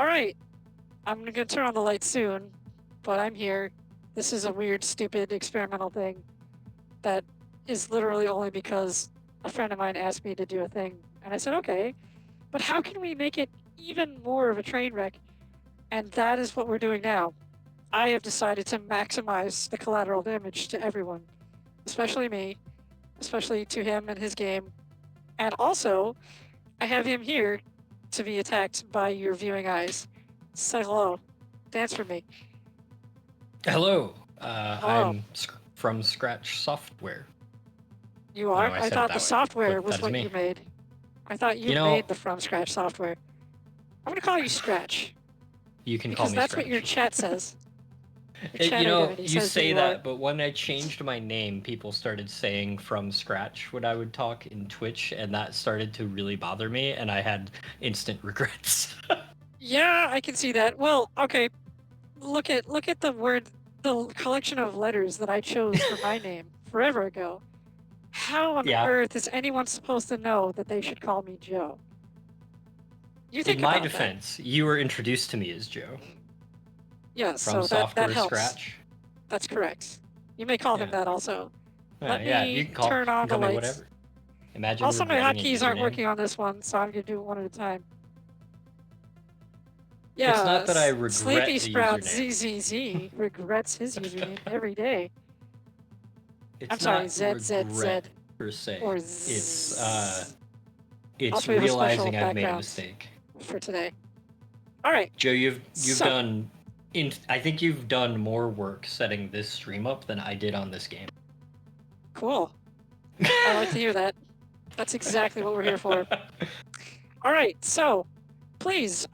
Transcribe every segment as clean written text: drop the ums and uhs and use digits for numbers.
Alright, I'm gonna turn on the light soon, but I'm here. This is a weird, stupid, experimental thing that is literally only because a friend of mine asked me to do a thing, and I said, okay, but how can we make it even more of a train wreck? And that is what we're doing now. I have decided to maximize the collateral damage to everyone, especially me, especially to him and his game, and also, I have him here to be attacked by your viewing eyes. Say hello. Dance for me. Hello, Hello. from Scratch Software. You No, are? I I said it thought the that way, software but was that is what me. you made. I thought you You made know, the from scratch software. I'm gonna call you Scratch you can call because me that's what your Scratch. chat says. Your chat identity You says that say you are. that, but when I changed my name, people started saying from scratch when I would talk in Twitch, and that started to really bother me, and I had instant regrets. Yeah, I can see that. Well, okay. Look at the collection of letters that I chose for my name forever ago. How on Yeah, earth is anyone supposed to know that they should call me Joe? You in think my about that. defense, you were introduced to me as Joe Yeah, from so that Software helps. Scratch. That's correct. You may call him Yeah, that also. Let yeah, you me turn can on the call me lights. whatever. Imagine Also, my regretting a hotkeys aren't username. working on this one, so I'm gonna do it one at a time. It's not Yeah, that I Sleepy regret the Sprout username. ZZZ regrets his username every day. I'm It's sorry, not ZZZ regret per se. or It's Z. it's Also, we have a special realizing I've made a background mistake. for today. All right, Joe, you've so done I think you've done more work setting this stream up than I did on this game. cool. I like to hear that. That's exactly what we're here for. All right, so please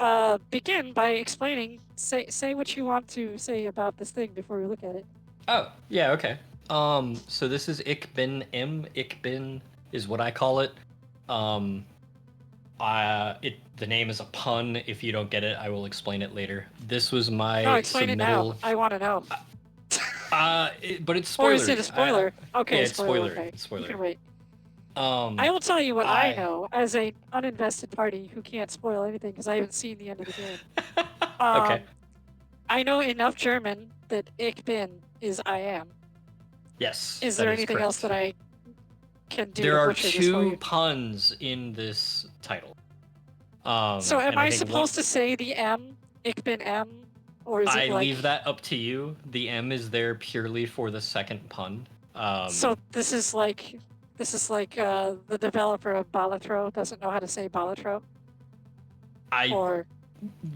begin by explaining. Say what you want to say about this thing before we look at it. Oh, yeah, okay. So this is Ich bin M. Ich bin is what I call it. Um, the name is a pun. If you don't get it, I will explain it later. This was my No, explain it now. submittal. I want to know. But it's Or is it a spoilery. spoiler? Okay, Yeah, it's spoiler. spoilery. Okay, It's you can spoilery. wait. I will tell you what I know as a uninvested party who can't spoil anything because I haven't seen the end of the game. Okay. I know enough German that ich bin is I am. Yes, Is that there is anything else correct. that I can do There to are butcher this for two you? puns in this title. So am And I I think supposed to say the M, ich bin M, or is I it like? leave that up to you. The M is there purely for the second pun. So this is like the developer of Balatro doesn't know how to say Balatro, I or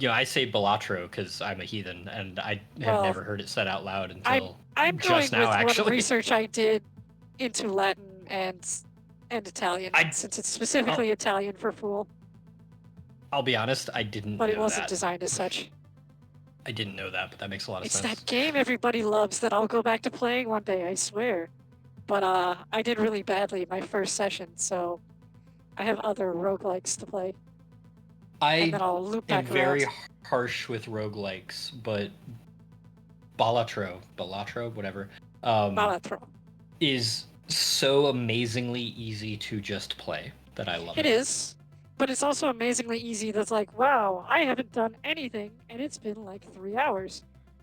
I say Balatro because I'm a heathen and I have well, never heard it said out loud I'm until I'm just going now. with what Actually, research I did into Latin and Italian, I since it's I'll, specifically Italian for fool, I'll be honest. I didn't but it know wasn't that. designed as such. I didn't know that, but that makes a lot of It's sense. that game everybody loves that I'll go back to playing one day, I swear. But I did really badly my first session, so I have other roguelikes to play, and I then I'll loop am back very around. harsh with roguelikes, but Balatro, whatever, Balatro. is so amazingly easy to just play that I love It it. is, but it's also amazingly easy. That's like, wow, I haven't done anything, and it's been like 3 hours.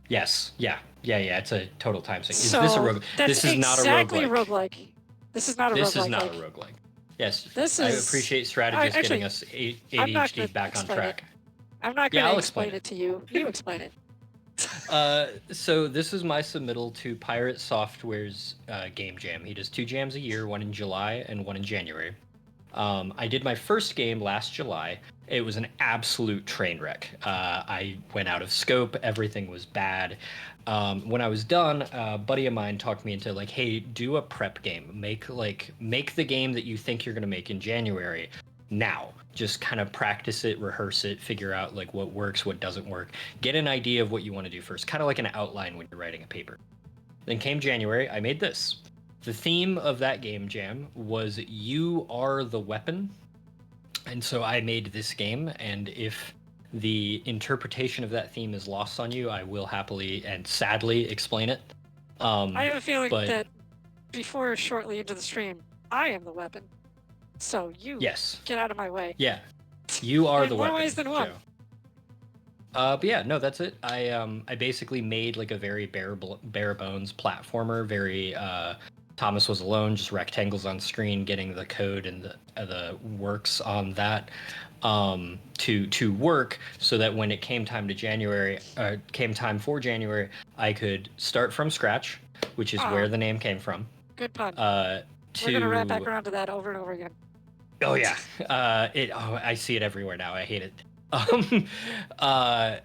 Yes, yeah. It's a total time sink. Is this a So rogue? that's This is not a exactly a roguelike. roguelike. This is not a This is roguelike. not a Like, roguelike. Yes, this I is. appreciate strategists getting Actually, us I'm not ADHD going to back on explain it. track. I'm not going Yeah, to I'll explain explain it. it to you. You explain it. So this is my submittal to Pirate Software's game jam. He does 2 jams a year, one in July and one in January. I did my first game last July. It was an absolute train wreck. I went out of scope. Everything was bad. When I was done, a buddy of mine talked me into like, hey, do a prep game. Make the game that you think you're gonna make in January. Now, just kind of practice it, rehearse it, figure out like what works, what doesn't work. Get an idea of what you want to do first, kind of like an outline when you're writing a paper. Then came January, I made this. The theme of that game jam was "You are the weapon," and so I made this game. And if the interpretation of that theme is lost on you, I will happily and sadly explain it. I have a feeling But that before shortly into the stream, I am the weapon. So you yes, get out of my way. yeah, you are In the more weapon, ways than one. Joe. But yeah, no, that's it. I basically made like a very bare bones platformer. Very Thomas was alone, just rectangles on screen, getting the code and the works on that to work, so that when it came time to January, came time for January, I could start from scratch, which is Ah, where the name came from. good pun. We're gonna wrap back To around to that over and over again. Oh yeah, I see it everywhere now. I hate it. Um, uh,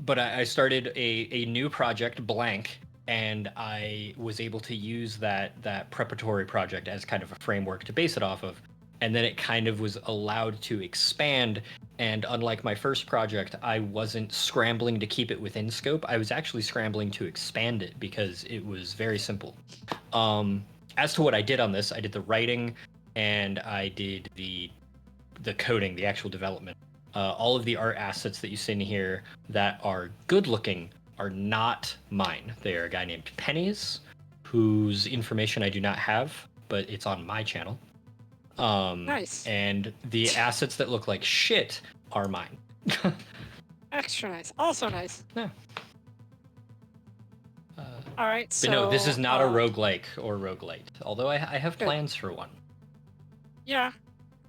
but I started a new project blank, and I was able to use that preparatory project as kind of a framework to base it off of, and then it kind of was allowed to expand. And unlike my first project, I wasn't scrambling to keep it within scope. I was actually scrambling to expand it because it was very simple. Um, as to what I did on this, I did the writing and I did the coding, the actual development. All of the art assets that you see in here that are good looking are not mine. They are a guy named Pennies, whose information I do not have, but it's on my channel. Nice. And the assets that look like shit are mine. Extra nice. Also nice. Yeah. All right, But so no, this is not a roguelike or roguelite, although I have good. plans for one. Yeah,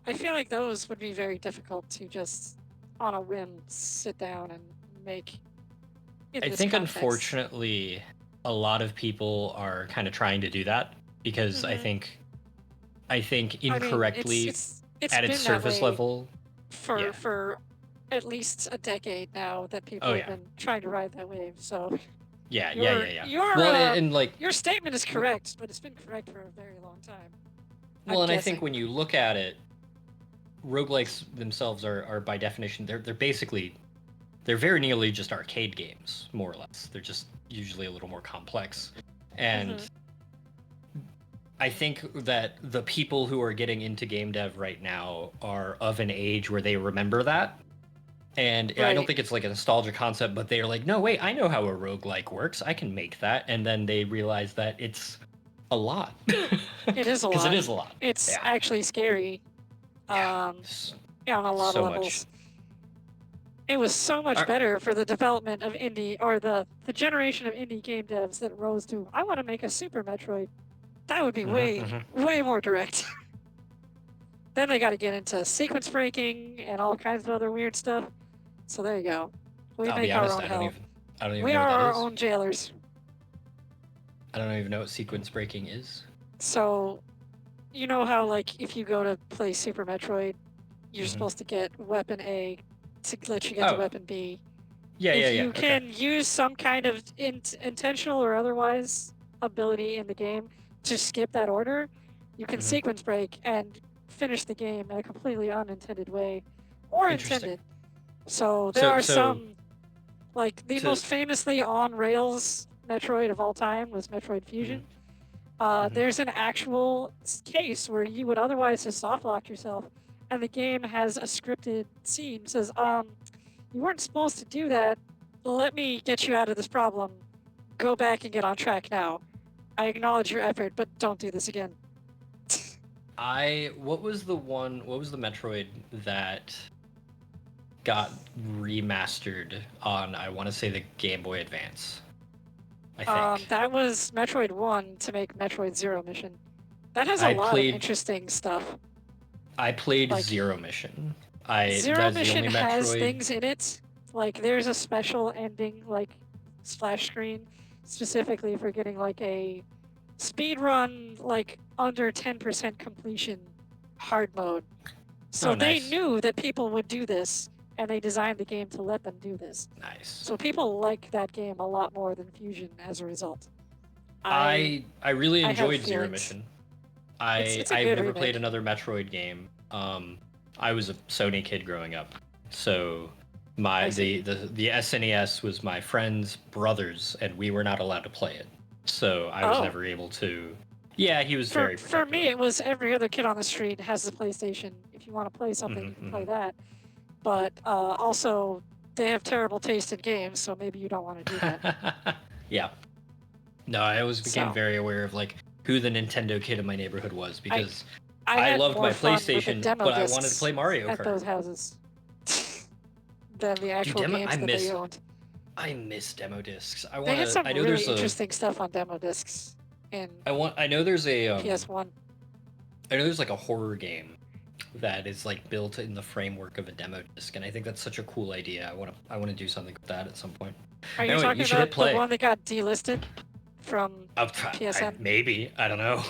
I feel like those would be very difficult to just on a whim sit down and make. I think unfortunately a lot of people are kind of trying to do that because I think incorrectly, I mean, it's at been its that surface way level. Yeah. for at least a decade now that people Oh have yeah. been trying to ride that wave. So Yeah. your Well, and like your statement is correct, but it's been correct for a very long time. well, I'm and I guessing. think when you look at it, roguelikes themselves are by definition they're basically they're very nearly just arcade games, more or less. They're just usually a little more complex. And I think that the people who are getting into game dev right now are of an age where they remember that. And I don't think it's like a nostalgia concept, but they're like, no, wait, I know how a roguelike works. I can make that. And then they realize that it's a lot. It is a lot. Because it is a lot. It's actually scary. Yeah. On a lot so of levels. much. It was so much better for the development of indie, or the generation of indie game devs that rose to, I want to make a Super Metroid. That would be way more direct. Then they got to get into sequence breaking and all kinds of other weird stuff. So there you go. We I'll make be our honest, own I hell. don't even We know what are that our is. own jailers. I don't even know what sequence breaking is. So, you know how, like, if you go to play Super Metroid, you're supposed to get weapon A to let you get to weapon B. If you can use some kind of intentional or otherwise ability in the game to skip that order, you can sequence break and finish the game in a completely unintended way, or intended. So there are some, like the most famously on rails Metroid of all time was Metroid Fusion. There's an actual case where you would otherwise just softlock yourself, and the game has a scripted scene says, you weren't supposed to do that. Let me get you out of this problem. Go back and get on track now. I acknowledge your effort, but don't do this again. What was the Metroid that got remastered on, I want to say, the Game Boy Advance? I think. That was Metroid 1 to make Metroid Zero Mission. That has a lot of interesting stuff. I played Zero Mission. Zero Mission has things in it. Like, there's a special ending, like, splash screen, specifically for getting, like, a speed run, like, under 10% completion hard mode. So they knew that people would do this, and they designed the game to let them do this. Nice. So people like that game a lot more than Fusion as a result. I really enjoyed Zero Mission. I've never played another Metroid game. I was a Sony kid growing up, so the SNES was my friend's brother's, and we were not allowed to play it. So I was never able to. Yeah, he was very protective. For me, it was every other kid on the street has the PlayStation. If you want to play something, you can play that. But also, they have terrible taste in games, so maybe you don't want to do that. Yeah. No, I always became very aware of like who the Nintendo kid in my neighborhood was, because I loved my PlayStation, but I wanted to play Mario Kart. At those houses. than the Dude, actual games that they owned. I miss demo discs. They had some I know really interesting stuff on demo discs in I know there's a PS1. I know there's like a horror game that is like built in the framework of a demo disc, and I think that's such a cool idea. I want to do something with that at some point. Are you Anyway, talking you should hit about the play. one that got delisted from PSN? Maybe, I don't know.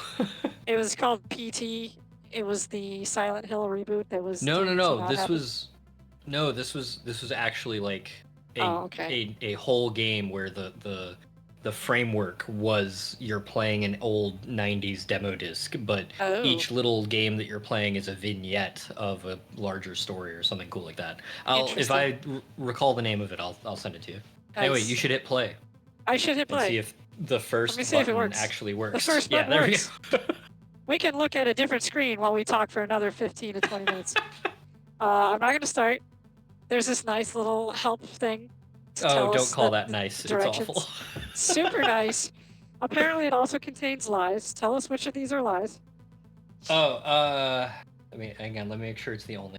It was called PT. It was the Silent Hill reboot that was No, no, deemed to no. not happen. This was actually like okay. a whole game where the framework was you're playing an old 90s demo disc, but Oh, each little game that you're playing is a vignette of a larger story or something cool like that. If interesting. I recall the name of it, I'll send it to you. Anyway, you Nice. should hit play I should hit and see play. if the Let me first see if it button works. actually works. The first Yeah, button there works. we go. We can look at a different screen while we talk for another 15 to 20 minutes. I'm not going to start. There's this nice little help thing to tell don't us call that that nice. directions. It's awful. Super nice. Apparently, it also contains lies. Tell us which of these are lies. Oh, let me hang on. Let me make sure it's the only.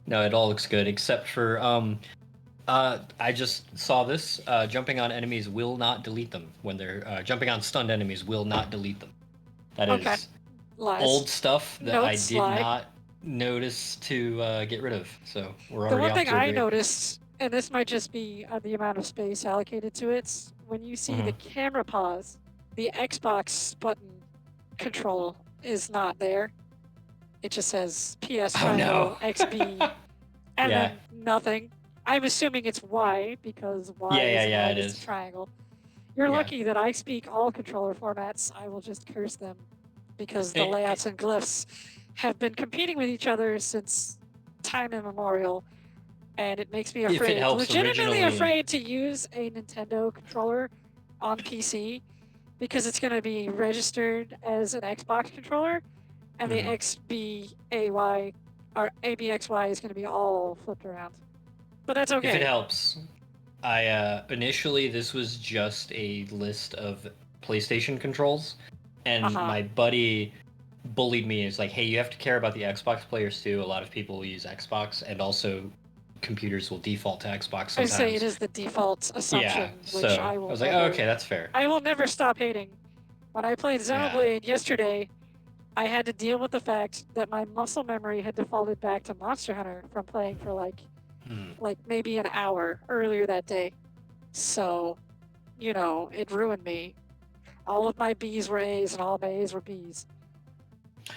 No, it all looks good except for I just saw this. Jumping on enemies will not delete them when they're jumping on stunned enemies will not delete them. That is Okay. Lies. old stuff that Notes, I did lie. not notice to get rid of. So we're The already one off thing to a I great. noticed, and this might just be the amount of space allocated to it, when you see the camera pause, the Xbox button control is not there. It just says PS triangle XB and Yeah. then nothing. I'm assuming it's Y because Y Yeah, is it a is. triangle. You're Yeah. lucky that I speak all controller formats. I will just curse them because the layouts and glyphs have been competing with each other since time immemorial, and it makes me If it afraid, helps, legitimately originally- afraid to use a Nintendo controller on PC because it's going to be registered as an Xbox controller, and the XBAY or ABXY is going to be all flipped around. But that's okay. If it helps, I initially this was just a list of PlayStation controls, and my buddy bullied me. It's like, hey, you have to care about the Xbox players too. A lot of people use Xbox, and also computers will default to Xbox sometimes. I say it is the default assumption, which I will. I was like, oh, okay, that's fair. I will never stop hating. When I played Xenoblade yesterday, I had to deal with the fact that my muscle memory had defaulted back to Monster Hunter from playing for like maybe an hour earlier that day. So, it ruined me. All of my B's were A's and all of my A's were B's.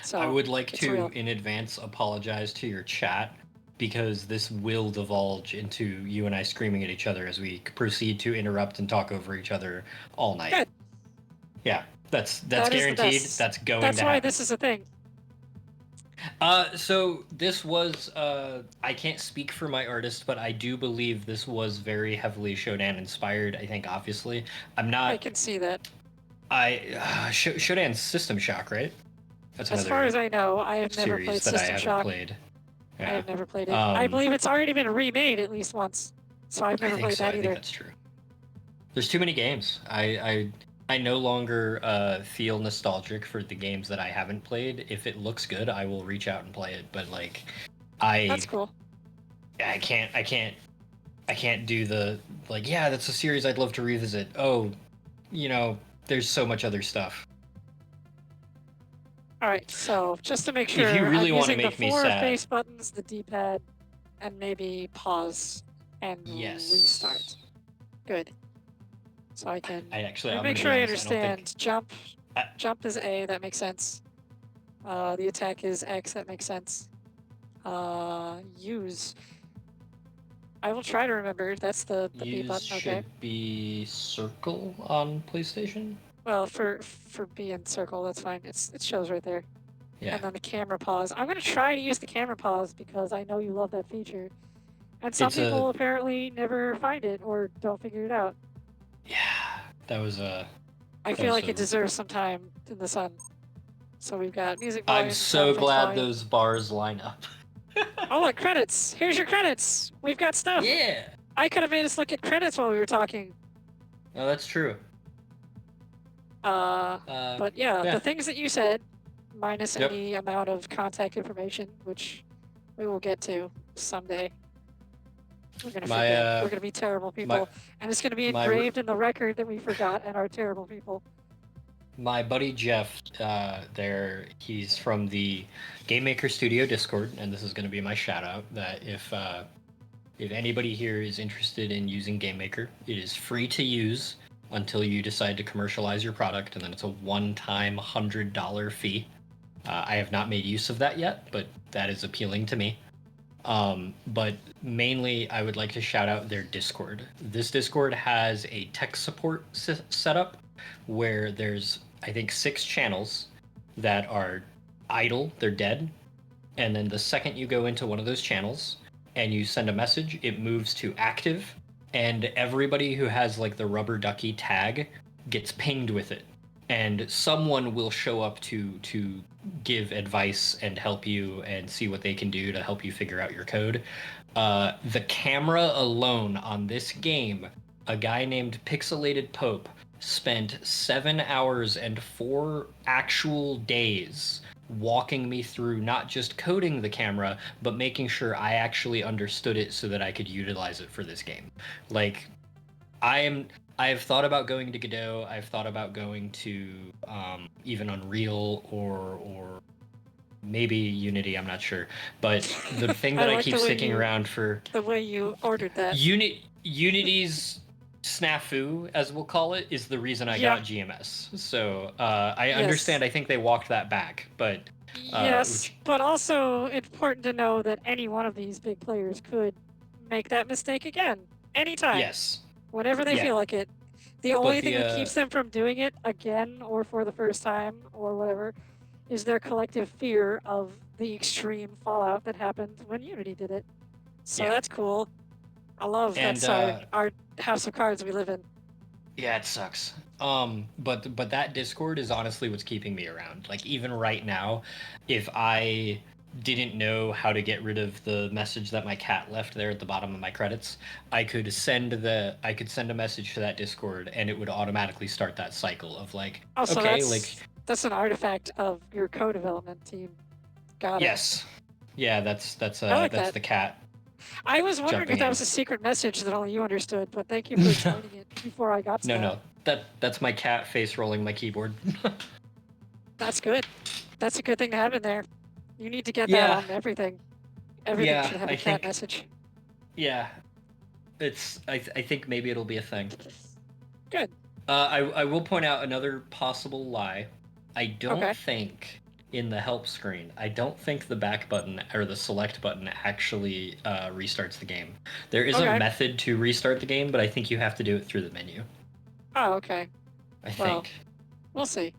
So I would like to, in advance, apologize to your chat because this will divulge into you and I screaming at each other as we proceed to interrupt and talk over each other all night. Good. Yeah, that's guaranteed. That's going to happen. That's why this is a thing. So this was I can't speak for my artist, but I do believe this was very heavily Shodan inspired. I think obviously I can see that. Shodan's System Shock, right? That's as far as I know, I have never played System Shock. Played. Yeah. I have never played it. I believe it's already been remade at least once, so I've never played that either. I think that's true. There's too many games. I no longer feel nostalgic for the games that I haven't played. If it looks good, I will reach out and play it. But like, that's cool. I can't do the like. Yeah, that's a series I'd love to revisit. Oh, there's so much other stuff. All right, so just to make sure, if you really want to make me sad, the 4 face buttons, the D-pad, and maybe pause and restart. Good. So I can make sure I understand. Jump is A, that makes sense. The attack is X, that makes sense. Use. I will try to remember. That's the B button. Okay. Should be circle on PlayStation. Well, for B and circle, that's fine. It shows right there. Yeah. And then the camera pause. I'm gonna try to use the camera pause because I know you love that feature, and some people apparently never find it or don't figure it out. Yeah, that was a. I feel like it deserves some time in the sun. So we've got music. I'm so glad those bars line up. Oh, look, credits! Here's your credits. We've got stuff. Yeah. I could have made us look at credits while we were talking. No, that's true. But yeah, the things that you said, minus any amount of contact information, which we will get to someday. We're gonna My forget. We're gonna be terrible my people, and it's gonna be my engraved in the record that we forgot and are terrible people. my buddy Jeff, he's from the Game Maker Studio Discord, and this is going to be my shout out. That if anybody here is interested in using Game Maker, it is free to use until you decide to commercialize your product, and then it's a one-time $100 fee. I have not made use of that yet, but that is appealing to me. But mainly, I would like to shout out their Discord. This Discord has a tech support setup where there's, I think, 6 channels that are idle, they're dead. And then the second you go into one of those channels and you send a message, it moves to active. And everybody who has like the rubber ducky tag gets pinged with it. And someone will show up to give advice and help you and see what they can do to help you figure out your code. The camera alone on this game, a guy named Pixelated Pope spent 7 hours and 4 actual days walking me through not just coding the camera, but making sure I actually understood it so that I could utilize it for this game. Like, I've thought about going to Godot. I've thought about going to even Unreal or maybe Unity. I'm not sure. But the thing that I like keep sticking around for the way you ordered that. Unity's snafu, as we'll call it, is the reason I got GMS. So I understand. I think they walked that back, but yes, but also important to know that any one of these big players could make that mistake again, anytime. Yes. Whenever they feel like it. The only thing that keeps them from doing it again or for the first time or whatever is their collective fear of the extreme fallout that happened when Unity did it. So that's cool. I love that's our house of cards we live in. Yeah, it sucks. But that Discord is honestly what's keeping me around. Like even right now, if I didn't know how to get rid of the message that my cat left there at the bottom of my credits, I could send a message to that Discord and it would automatically start that cycle of like, also, okay, that's an artifact of your co-development team. Got it. Yes. Yeah, that's that. the cat. I was wondering if that was a secret message that only you understood, but thank you for explaining it before I got to that. No. That's my cat face rolling my keyboard. That's good. That's a good thing to have in there. You need to get that on everything. Everything should have a cat message. Yeah. I think maybe it'll be a thing. Good. I will point out another possible lie. I don't think in the help screen, I don't think the back button or the select button actually restarts the game. There is a method to restart the game, but I think you have to do it through the menu. Oh, okay. I think. We'll see.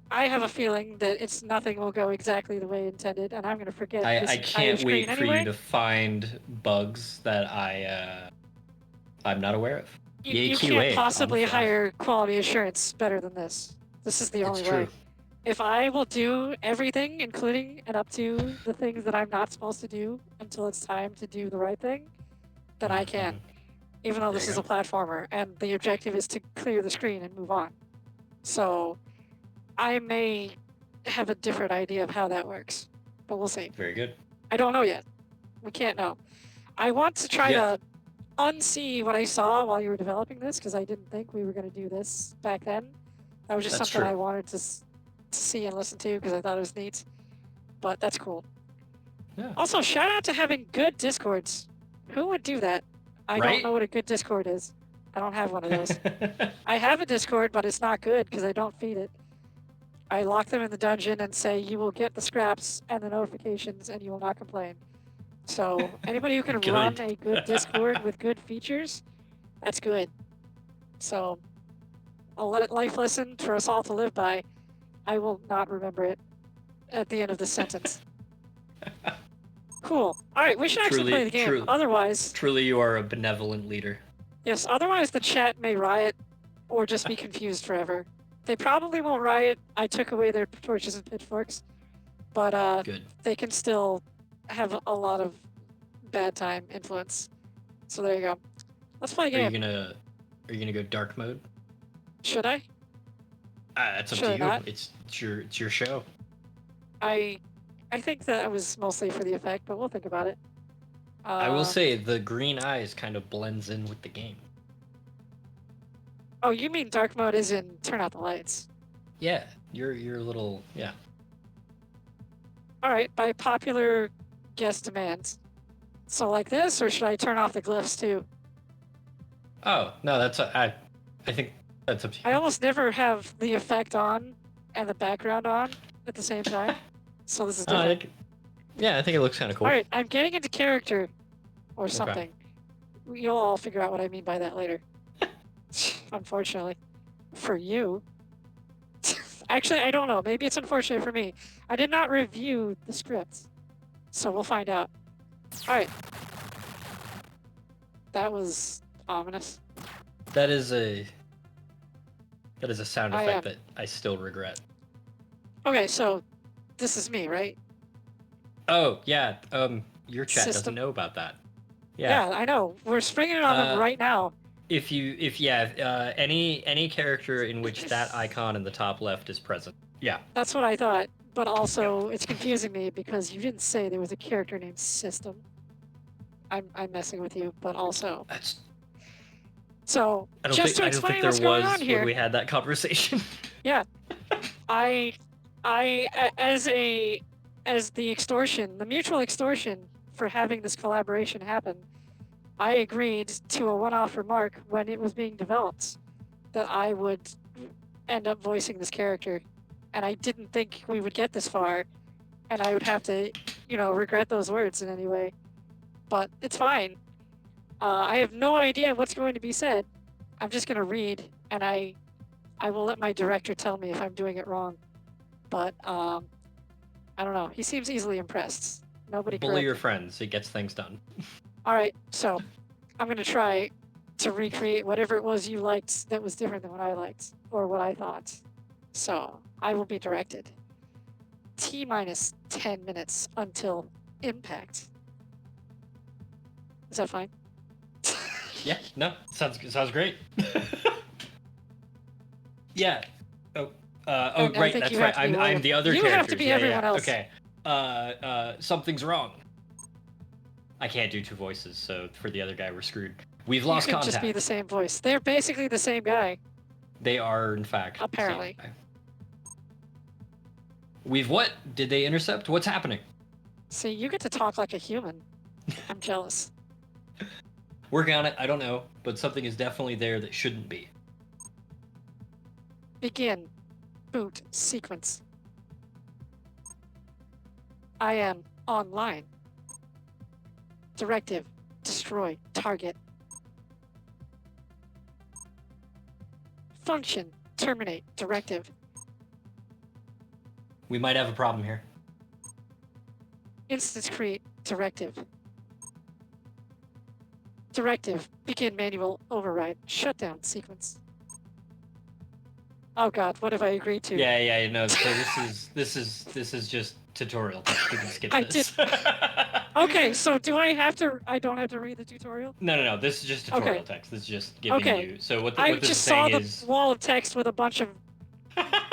I have a feeling that nothing will go exactly the way intended, and I'm going to forget. I can't wait for you to find bugs that I'm not aware of. You can't possibly hire quality assurance better than this. This is the only way. If I will do everything, including and up to the things that I'm not supposed to do until it's time to do the right thing, then I can. Even though this is a platformer, and the objective is to clear the screen and move on. So I may have a different idea of how that works, but we'll see. Very good. I don't know yet. We can't know. I want to try to unsee what I saw while you were developing this, because I didn't think we were going to do this back then. That was just something I wanted to see and listen to because I thought it was neat. But that's cool. Yeah. Also, shout out to having good Discords. Who would do that? I don't know what a good Discord is. I don't have one of those. I have a Discord, but it's not good because I don't feed it. I lock them in the dungeon and say, you will get the scraps and the notifications and you will not complain. So anybody who can run a good Discord with good features, that's good. So a life lesson for us all to live by. I will not remember it at the end of this sentence. Cool. All right, we should actually play the game. Otherwise... Truly, you are a benevolent leader. Yes, otherwise the chat may riot or just be confused forever. They probably won't riot. I took away their torches and pitchforks. But they can still have a lot of bad time influence. So there you go. Let's play a game. Are you gonna go dark mode? Should I? That's up to you. It's your show. I I think that was mostly for the effect, but we'll think about it. I will say the green eyes kind of blends in with the game. Oh, you mean dark mode is in turn out the lights? Yeah, your little yeah. All right, by popular guest demands. So like this, or should I turn off the glyphs too? Oh no, I think that's up to I you. almost never have the effect on and the background on at the same time, so this is different. I think it looks kind of cool. All right, I'm getting into character or Okay. something. You'll all figure out what I mean by that later. Unfortunately, for you. Actually, I don't know. Maybe it's unfortunate for me. I did not review the script, so we'll find out. All right. That was ominous. That is a sound I effect am. that I still regret. Okay, so this is me, right? Oh yeah, your chat doesn't System. know about that. Yeah, I know. We're springing it on them right now. If any character in which that icon in the top left is present. Yeah. That's what I thought, but also it's confusing me because you didn't say there was a character named System. I'm messing with you, but also. That's. So I don't just think, to explain I don't what's think there going was on here. when we had that conversation. Yeah, I as the extortion, the mutual extortion for having this collaboration happen, I agreed to a one-off remark when it was being developed that I would end up voicing this character, and I didn't think we would get this far, and I would have to, regret those words in any way. But it's fine. I have no idea what's going to be said. I'm just going to read, and I will let my director tell me if I'm doing it wrong. But I don't know. He seems easily impressed. Nobody Bully your corrected. friends. It gets things done. All right, so I'm gonna try to recreate whatever it was you liked that was different than what I liked or what I thought. So I will be directed. T minus 10 minutes until impact. Is that fine? Yeah. No. Sounds great. Yeah. Oh. Right. That's right. I'm the other characters. You have to be everyone else. Okay. Something's wrong. I can't do two voices, so for the other guy, we're screwed. We've lost contact. Just be the same voice. They're basically the same guy. They are, in fact, apparently. The same guy. We've what? Did they intercept? What's happening? See, you get to talk like a human. I'm jealous. Working on it. I don't know, but something is definitely there that shouldn't be. Begin. Boot sequence. I am online. Directive. Destroy target. Function. Terminate. Directive. We might have a problem here. Instance create. Directive. Directive. Begin manual override. Shutdown sequence. Oh god, what have I agreed to? Yeah, no. So this is just tutorial text. We can skip this. Okay, so do I have to? I don't have to read the tutorial? No. This is just tutorial text. This is just giving you. So what this is saying is. I just saw the wall of text with a bunch of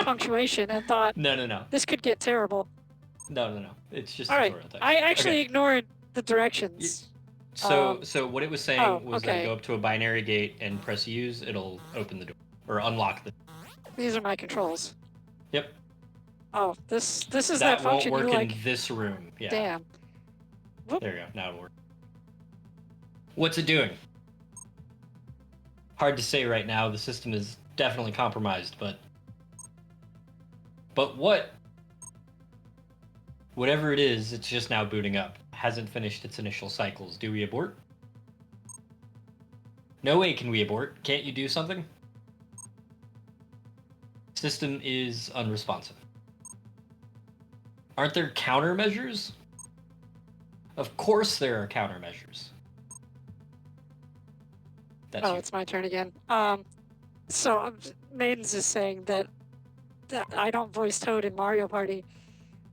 punctuation and thought. No. This could get terrible. No. It's just tutorial text. I actually ignored the directions. So what it was saying was that go up to a binary gate and press use. It'll open the door or unlock the. These are my controls. Yep. Oh, this is that function won't work you in this room. Yeah. Damn. Whoop. There you go. Now it'll work. What's it doing? Hard to say right now. The system is definitely compromised, but what? Whatever it is, it's just now booting up. Hasn't finished its initial cycles. Do we abort? No way can we abort. Can't you do something? System is unresponsive. Aren't there countermeasures? Of course there are countermeasures. It's my turn again. So Maidens is saying that I don't voice Toad in Mario Party.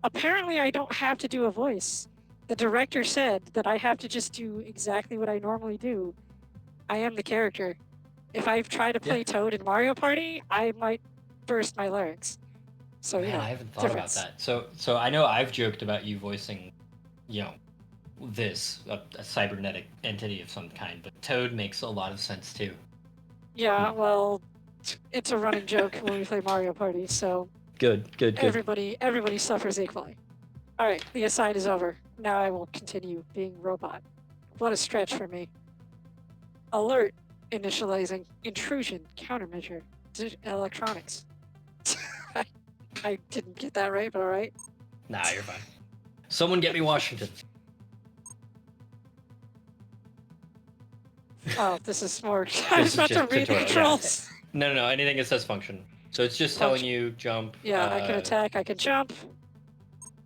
Apparently I don't have to do a voice. The director said that I have to just do exactly what I normally do. I am the character. If I try to play Toad in Mario Party, I might burst my larynx. So, you Man, know, I haven't thought difference. about that. So I know I've joked about you voicing, a cybernetic entity of some kind, but Toad makes a lot of sense too. Yeah, well, it's a running joke when we play Mario Party, so Good. everybody suffers equally. All right, the aside is over. Now I will continue being robot. What a stretch for me. Alert, initializing, intrusion, countermeasure, electronics. I, I didn't get that right, but all right. Nah, you're fine. Someone get me Washington. Oh, this is more. I was This is about to just read the tutorial. Yeah. controls. No. Anything that says function. So it's just telling Function. you jump. Yeah, I can attack. I can jump.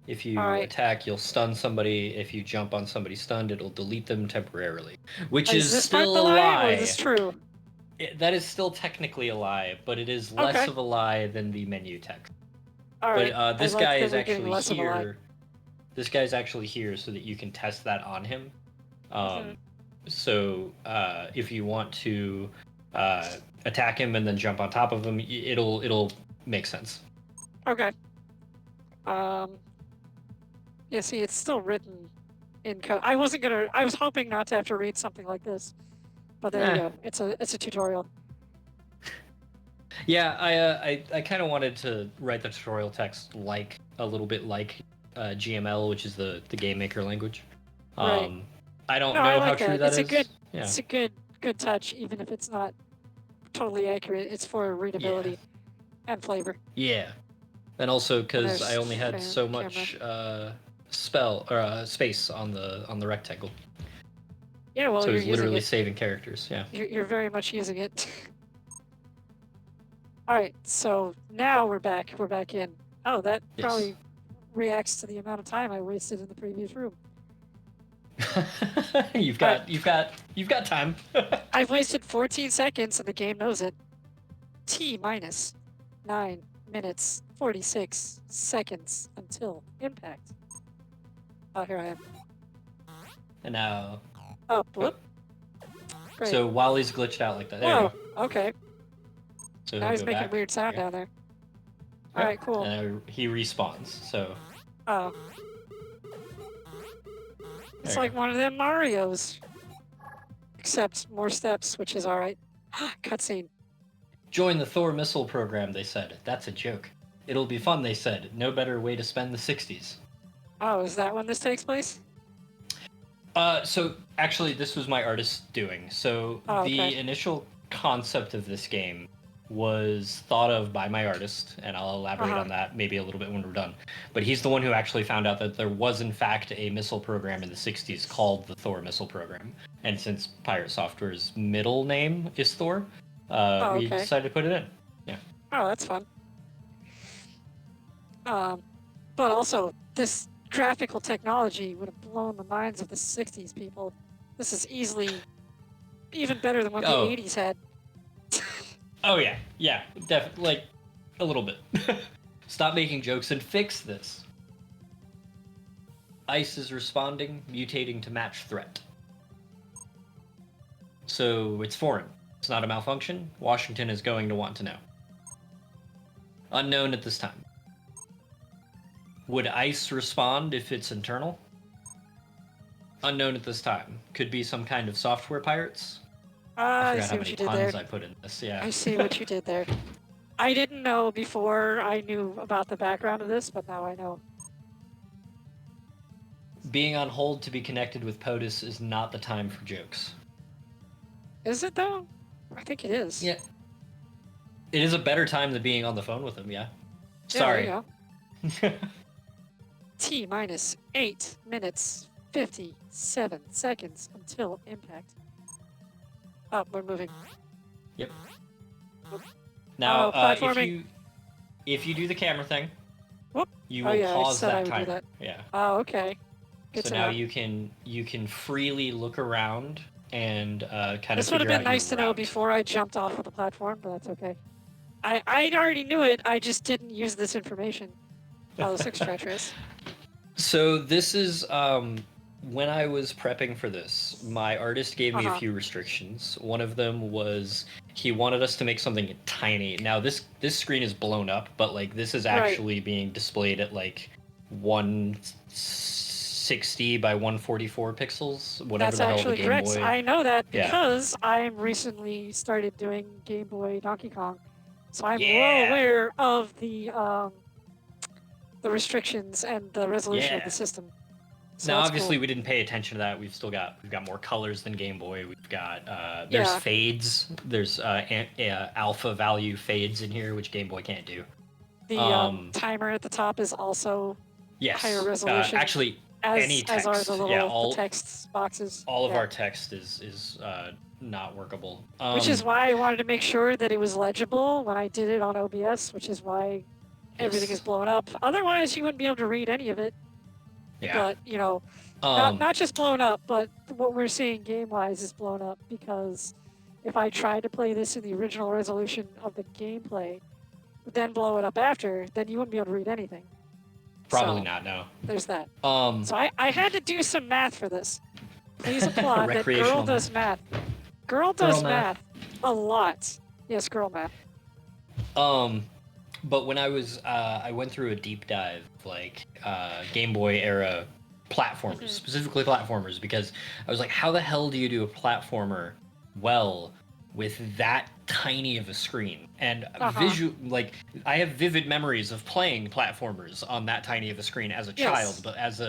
If All you right. attack, you'll stun somebody. If you jump on somebody stunned, it'll delete them temporarily. Which Is is this part still the a lie, or is this lie. true? That is still technically a lie, but it is less Okay. of a lie than the menu text. All right. But I this like guy that is we're getting actually less of a lie. here. This guy's actually here so that you can test that on him. So if you want to attack him and then jump on top of him, it'll make sense. Okay. Yeah. See, it's still written in code. I was hoping not to have to read something like this, but there you go. It's a tutorial. Yeah, I kind of wanted to write the tutorial text like a little bit like GML, which is the game maker language. Right. I don't No, know I how like true that. that It's a is. good. Yeah. It's a good touch, even if it's not totally accurate. It's for readability and flavor. Yeah. And also because I there's only had so much space on the rectangle. Yeah, well, So you're it's using literally it. saving characters. Yeah. You're very much using it. All right, so now we're back. We're back in. Oh, that Yes. probably reacts to the amount of time I wasted in the previous room. You've got time. I've wasted 14 seconds, and the game knows it. T minus 9 minutes 46 seconds until impact. Oh, here I am. And now. Oh, whoop. Great. So while he's glitched out like that, there you go. Okay. So now he's making back. weird sound down there. All right, cool. And he respawns. So. Oh. It's like one of them Marios. Except more steps, which is alright. Cutscene. Join the Thor missile program, they said. That's a joke. It'll be fun, they said. No better way to spend the 60s. Oh, is that when this takes place? So actually, this was my artist doing. So the initial concept of this game was thought of by my artist, and I'll elaborate on that maybe a little bit when we're done. But he's the one who actually found out that there was, in fact, a missile program in the 60s called the Thor missile program. And since Pirate Software's middle name is Thor, we decided to put it in. Yeah. Oh, that's fun. But also, this graphical technology would have blown the minds of the 60s people. This is easily even better than what the 80s had. Oh yeah, definitely, like a little bit. Stop making jokes and fix this. ICE is responding, mutating to match threat. So it's foreign. It's not a malfunction. Washington is going to want to know. Unknown at this time. Would ICE respond if it's internal? Unknown at this time. Could be some kind of software pirates. I forgot how many puns I put in this. Yeah. I see what you did there. I didn't know before I knew about the background of this, but now I know. Being on hold to be connected with POTUS is not the time for jokes. Is it though? I think it is. Yeah. It is a better time than being on the phone with him, yeah. Sorry. Yeah, there you go. T minus 8 minutes 57 seconds until impact. Oh, we're moving. Yep. Now, if you do the camera thing, you will pause that timer. Yeah. Oh, okay. Good so now you can freely look around and kind of. This would have been nice to know before I jumped off of the platform, but that's okay. I already knew it. I just didn't use this information. Oh, this looks treacherous. So this is when I was prepping for this, my artist gave me a Uh-huh. few restrictions. One of them was he wanted us to make something tiny. Now this screen is blown up, but like this is Right. actually being displayed at like 160 by 144 pixels, whatever That's the hell the actually Game correct. Boy. I know that Yeah. because I recently started doing Game Boy Donkey Kong, so I'm well Yeah. aware of the restrictions and the resolution of the Yeah. system. So Now, that's obviously, cool. we didn't pay attention to that. We've got more colors than Game Boy. We've got there's Yeah, fades. There's alpha value fades in here, which Game Boy can't do. the Um, timer at the top is also higher yes, resolution, actually, any as are text. Yeah, the all text boxes. all of Yeah, our text is not workable. which is why I wanted to make sure that it was legible when I did it on OBS, which is why everything is Yes. blown up. Otherwise, you wouldn't be able to read any of it. Yeah. But not Um, not just blown up, but what we're seeing game wise is blown up because if I tried to play this in the original resolution of the gameplay, then blow it up after, then you wouldn't be able to read anything. Probably So not. No. there's that. Um, So I had to do some math for this. Please applaud that girl recreational does math. math. Girl Girl does math. math a lot. Yes, girl math. Um, but when I went through a deep dive, like Game Boy era platformers, Mhm. specifically platformers, because I was like, how the hell do you do a platformer well with that tiny of a screen? And Uh-huh. I have vivid memories of playing platformers on that tiny of a screen as a child, Yes. but as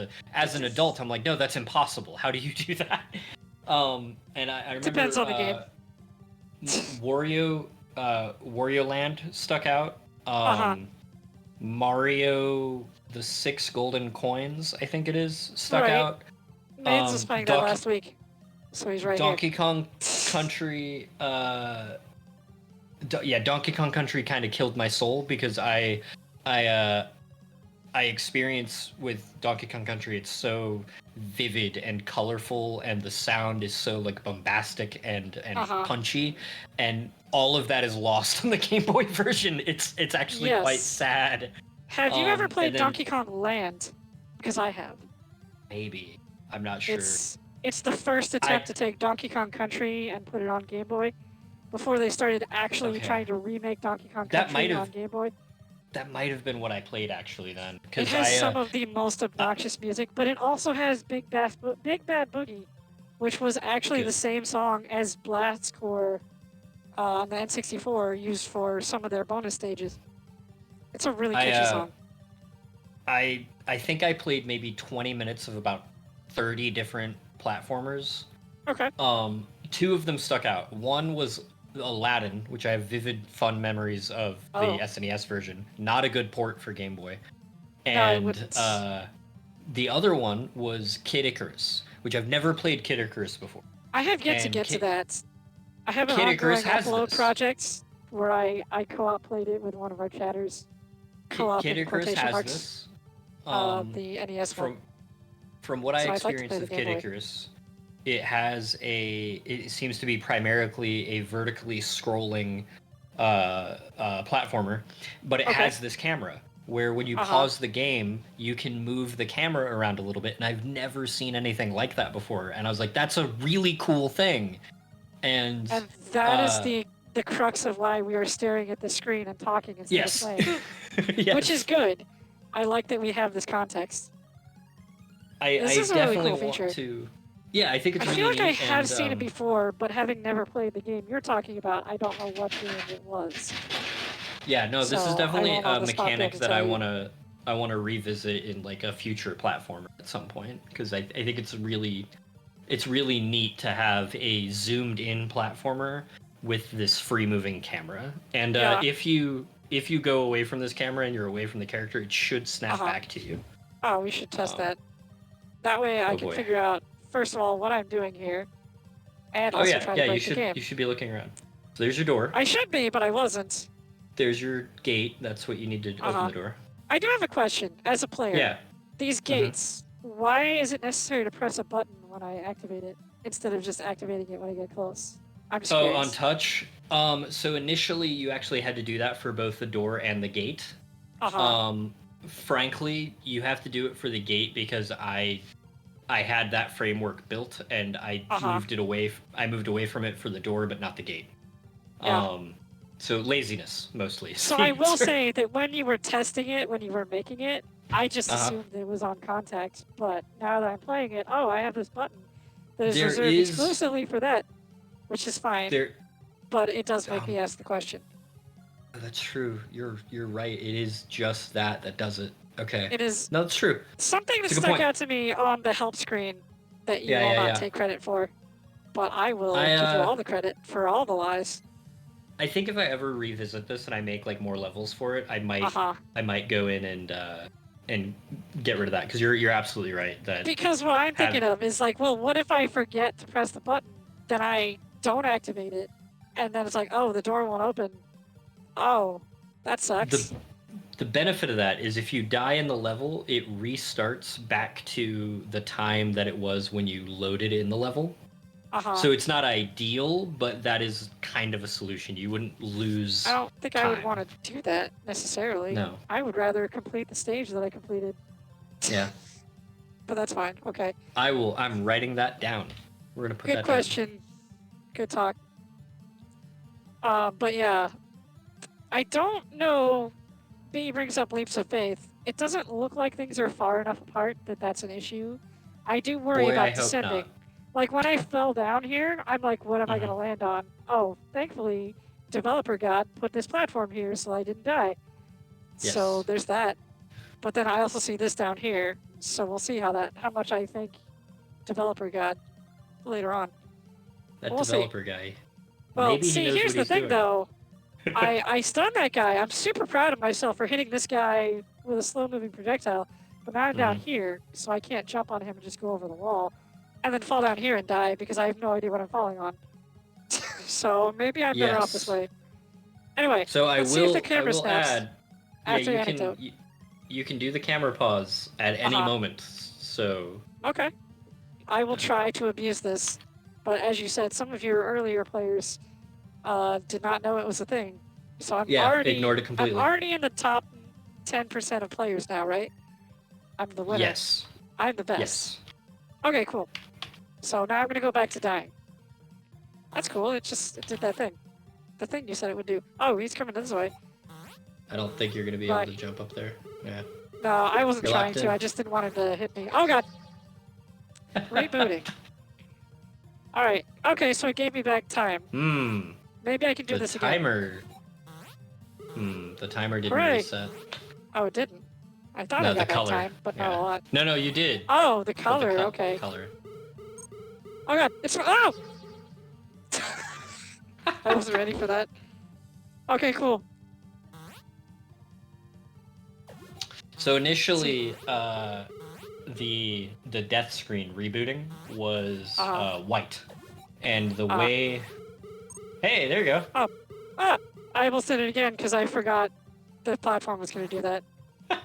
an adult, I'm like, no, that's impossible. How do you do that? I Depends remember on the game. Wario Land stuck out. Uh-huh. Mario the Six Golden Coins, I think it is, stuck Right. out. Mans was playing that Donkey last week, so he's right here. Donkey Kong Country. Yeah, Donkey Kong Country kind of killed my soul because I uh, I experience with Donkey Kong Country. It's so vivid and colorful, and the sound is so like bombastic and Uh-huh. punchy, and all of that is lost on the Game Boy version. It's actually quite Yes. sad. Have you ever And played then Donkey Kong Land? Because I have. maybe I'm not sure. It's the first I attempt to take Donkey Kong Country and put it on Game Boy before they started actually okay. trying to remake Donkey Kong That might Country on have Game Boy. that might have been what I played actually then, It because has some of the most uh obnoxious music, but it also has Big Bad Boogie, which was actually the good. same song as Blast Core on the N64 used for some of their bonus stages. It's a really I catchy song. I think I played maybe 20 minutes of about 30 different platformers. Okay. Two of them stuck out. One was Aladdin, which I have vivid, fun memories of the Oh, SNES version. Not a good port for Game Boy. no, I And wouldn't. the other one was Kid Icarus, which I've never played Kid Icarus before. I have yet to And get to that. I have an Kid Icarus ongoing has upload this. project where I co-op played it with one of our chatters. Co-op Kid in Icarus quotation has marks. this. Um, The NES one. from from what I So I'd like to play experienced the of Game Kid Boy. Icarus, it seems to be primarily a vertically scrolling platformer, but it Okay. has this camera where when you Uh-huh. pause the game, you can move the camera around a little bit, and I've never seen anything like that before. And I was like, that's a really cool thing. And And that is uh, the crux of why we are staring at the screen and talking instead of yes, playing, which is yes, good. I like that we have this context. This I is a really definitely cool want feature. to. Yeah, I think I it's feel really like I neat, have and seen it before, but having never played the game you're talking about, I don't know what game it was. yeah, no, this is So I definitely won't on a the spot be able mechanic to that tell you. I wanna revisit in like a future platformer at some point because I think it's really neat to have a zoomed in platformer with this free moving camera. And Yeah. if you go away from this camera and you're away from the character, it should snap Uh-huh. back to you. Oh, we should test Um, that. That way I oh can boy. figure out, first of all, what I'm doing here, and Oh also yeah, try to yeah. break the game. You should be looking around. So there's your door. I should be, but I wasn't. There's your gate. That's what you need to open Uh-huh. the door. I do have a question. As a player, Yeah. these hmm gates, why is it necessary to press a button when I activate it instead of just activating it when I get close? I'm just Oh, on curious. touch. So initially you actually had to do that for both the door and the gate. Uh-huh. Um, frankly, you have to do it for the gate because I had that framework built, and I Uh-huh. moved it away. I moved away from it for the door, but not the gate. Yeah. Um, so laziness mostly is So the I will answer. say that when you were testing it, when you were making it, I just Uh, assumed it was on contact. But now that I'm playing it, oh, I have this button that is there reserved is exclusively for that, which is fine. there. But it does make Um, me ask the question. that's true. You're right. It is just that does it. Okay. It is No, that's true. something that It's a good stuck point. out to me on the help screen that you Yeah, will yeah, not yeah. take credit for, but I will I give you uh all the credit for all the lies. I think if I ever revisit this and I make like more levels for it, Uh huh. I might go in and get rid of that because you're absolutely right that Because what I'm have thinking of is like, well, what if I forget to press the button? Then I don't activate it, and then it's like, oh, the door won't open. Oh, that the sucks. the benefit of that is if you die in the level, it restarts back to the time that it was when you loaded in the level. Uh huh. So it's not ideal, but that is kind of a solution. You wouldn't I lose don't think I would time. want to do that necessarily. No. I would rather complete the stage that I completed. Yeah. But that's fine. Okay. I'm writing that down. We're gonna put Good that down. question. Good talk. But yeah, I don't know. B brings up leaps of faith. It doesn't look like things are far enough apart that that's an issue. I do worry Boy, I about hope not. descending. Like when I fell down here, I'm like, what am I going Hmm. to land on? Oh, thankfully, developer God put this platform here so I didn't die. So Yes. there's that. But then I also see this down here. So we'll see how much I think developer God later on. That We'll see. developer guy. Well, Maybe he see, knows here's what the he's thing doing. though. I stunned that guy. I'm super proud of myself for hitting this guy with a slow moving projectile. But now I'm down Hmm. here, so I can't jump on him and just go over the wall. And then fall down here and die because I have no idea what I'm falling on. So maybe I'm better off this Yes. way. Anyway, So let's see if the I camera will snaps add, yeah, after anecdote. you can do the camera pause at Uh any huh. moment. So Okay. I will try to abuse this. But as you said, some of your earlier players did not know it was a thing. So yeah, ignored it I'm completely. already in the top 10% of players now, right? I'm the winner. Yes. I'm the best. Yes. Okay, cool. So now I'm gonna go back to dying. That's cool. It did that thing. The thing you said it would do. Oh, he's coming this way. I don't think you're gonna be able But to jump up there. Yeah. no, I wasn't You're trying locked to. in. I just didn't want him to hit me. Oh god. Rebooting. All right. Okay, so it gave me back time. Hmm. Maybe I can do The this again. timer. The timer didn't Hooray! reset. Oh, it didn't. I thought I No, the got back color. time, but not a Yeah. lot. No, no, you did. Oh, the But color. the Okay. color. Oh god. It's oh. I wasn't ready for that. Okay, cool. So initially, the death screen rebooting was white, and the Uh, way. Hey, there you go. oh, ah! I almost did it again because I forgot the platform was going to do that. All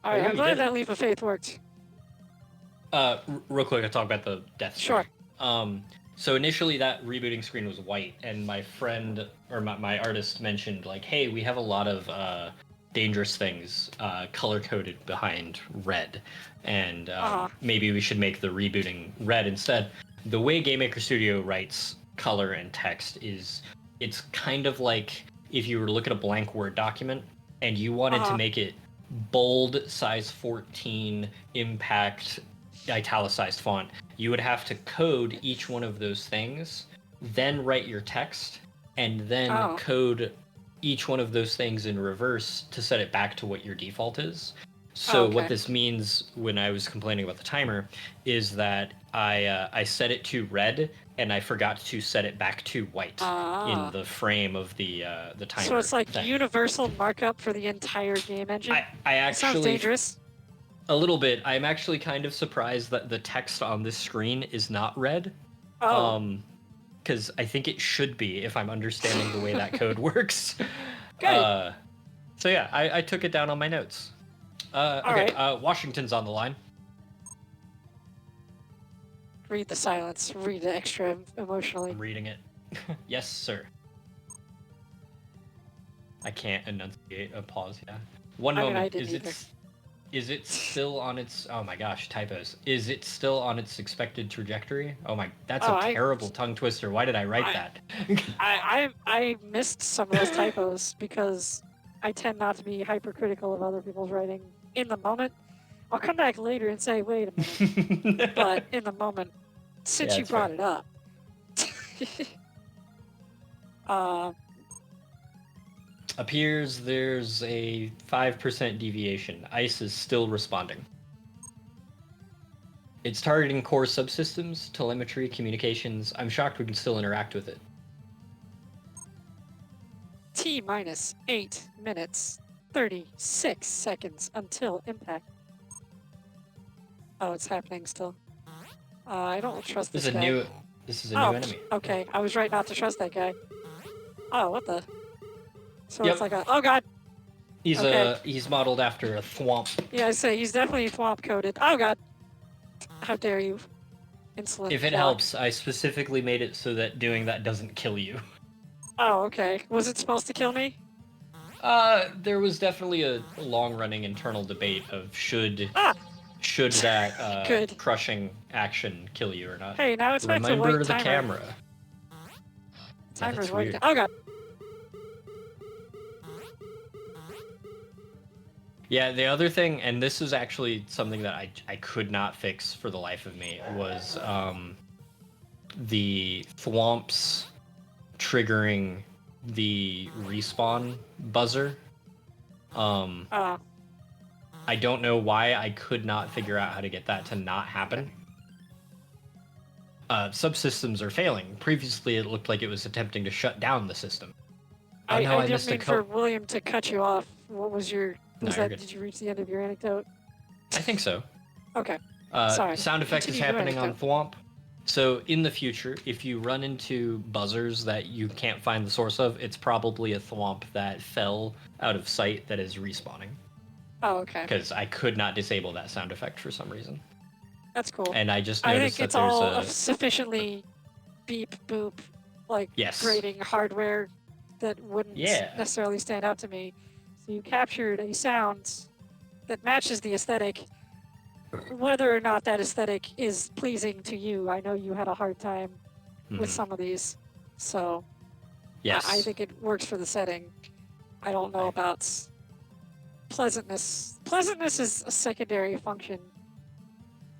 There right, you I'm go. You glad did that it. leap of faith worked. Real quick, I'll talk about the death Sure. screen. So initially that rebooting screen was white, and my friend or my artist mentioned like, hey, we have a lot of dangerous things color coded behind red, and maybe we should make the rebooting red instead. The way Game Maker Studio writes color and text is it's kind of like if you were to look at a blank Word document and you wanted to make it bold, size 14, impact, italicized font, you would have to code each one of those things, then write your text, and then Oh. code each one of those things in reverse to set it back to what your default is. So Okay. what this means when I was complaining about the timer is that I set it to red and I forgot to set it back to white in the frame of the timer. So it's like thing. universal markup for the entire game engine? I It sounds actually dangerous. a little bit. I'm actually kind of surprised that the text on this screen is not red. Oh. Because I think it should be if I'm understanding the way that code works. Good. So yeah, I took it down on my notes. Alright. Washington's on the line. Read the silence. Read it extra emotionally. I'm reading it. Yes, sir. I can't enunciate a pause. Yeah. One I mean, moment. I didn't either. Is it still on its... Oh my gosh, typos. Is it still on its expected trajectory? Oh my... That's Oh, a terrible tongue twister. Why did I write that? I missed some of those typos because I tend not to be hypercritical of other people's writing in the moment. I'll come back later and say, wait a minute. But in the moment, since Yeah, you it's brought fair. it up, uh, Appears there's a 5% deviation. ICE is still responding. It's targeting core subsystems, telemetry, communications. I'm shocked we can still interact with it. T minus 8 minutes, 36 seconds until impact. Oh, it's happening still. I don't trust this guy. This is a new enemy. Okay, I was right not to trust that guy. Oh, what the? So Yep. it's like a, oh god! He's modeled after a thwomp. Yeah, I say, he's definitely thwomp coded. Oh god! How dare you? Insolent If it twat. helps, I specifically made it so that doing that doesn't kill you. Oh, okay. Was it supposed to kill me? There was definitely a long-running internal debate of should that Good. crushing action kill you or not. Hey, now it's back to Remember white the timer. camera. Timer's That's white. weird. Oh god! Yeah, the other thing, and this is actually something that I could not fix for the life of me, was the thwomps triggering the respawn buzzer. I don't know why I could not figure out how to get that to not happen. Subsystems are failing. Previously, it looked like it was attempting to shut down the system. I didn't missed a mean for William to cut you off. What was your... Did you reach the end of your anecdote? I think so. Okay. Sorry. Sound effect is Continue your happening on anecdote. Thwomp. So in the future, if you run into buzzers that you can't find the source of, it's probably a Thwomp that fell out of sight that is respawning. Oh, okay. Because I could not disable that sound effect for some reason. That's cool. And I just I noticed think it's that there's all sufficiently beep boop, like grating hardware that wouldn't necessarily stand out to me. So you captured a sound that matches the aesthetic. Whether or not that aesthetic is pleasing to you, I know you had a hard time with some of these. So I think it works for the setting. I don't know about pleasantness. Pleasantness is a secondary function.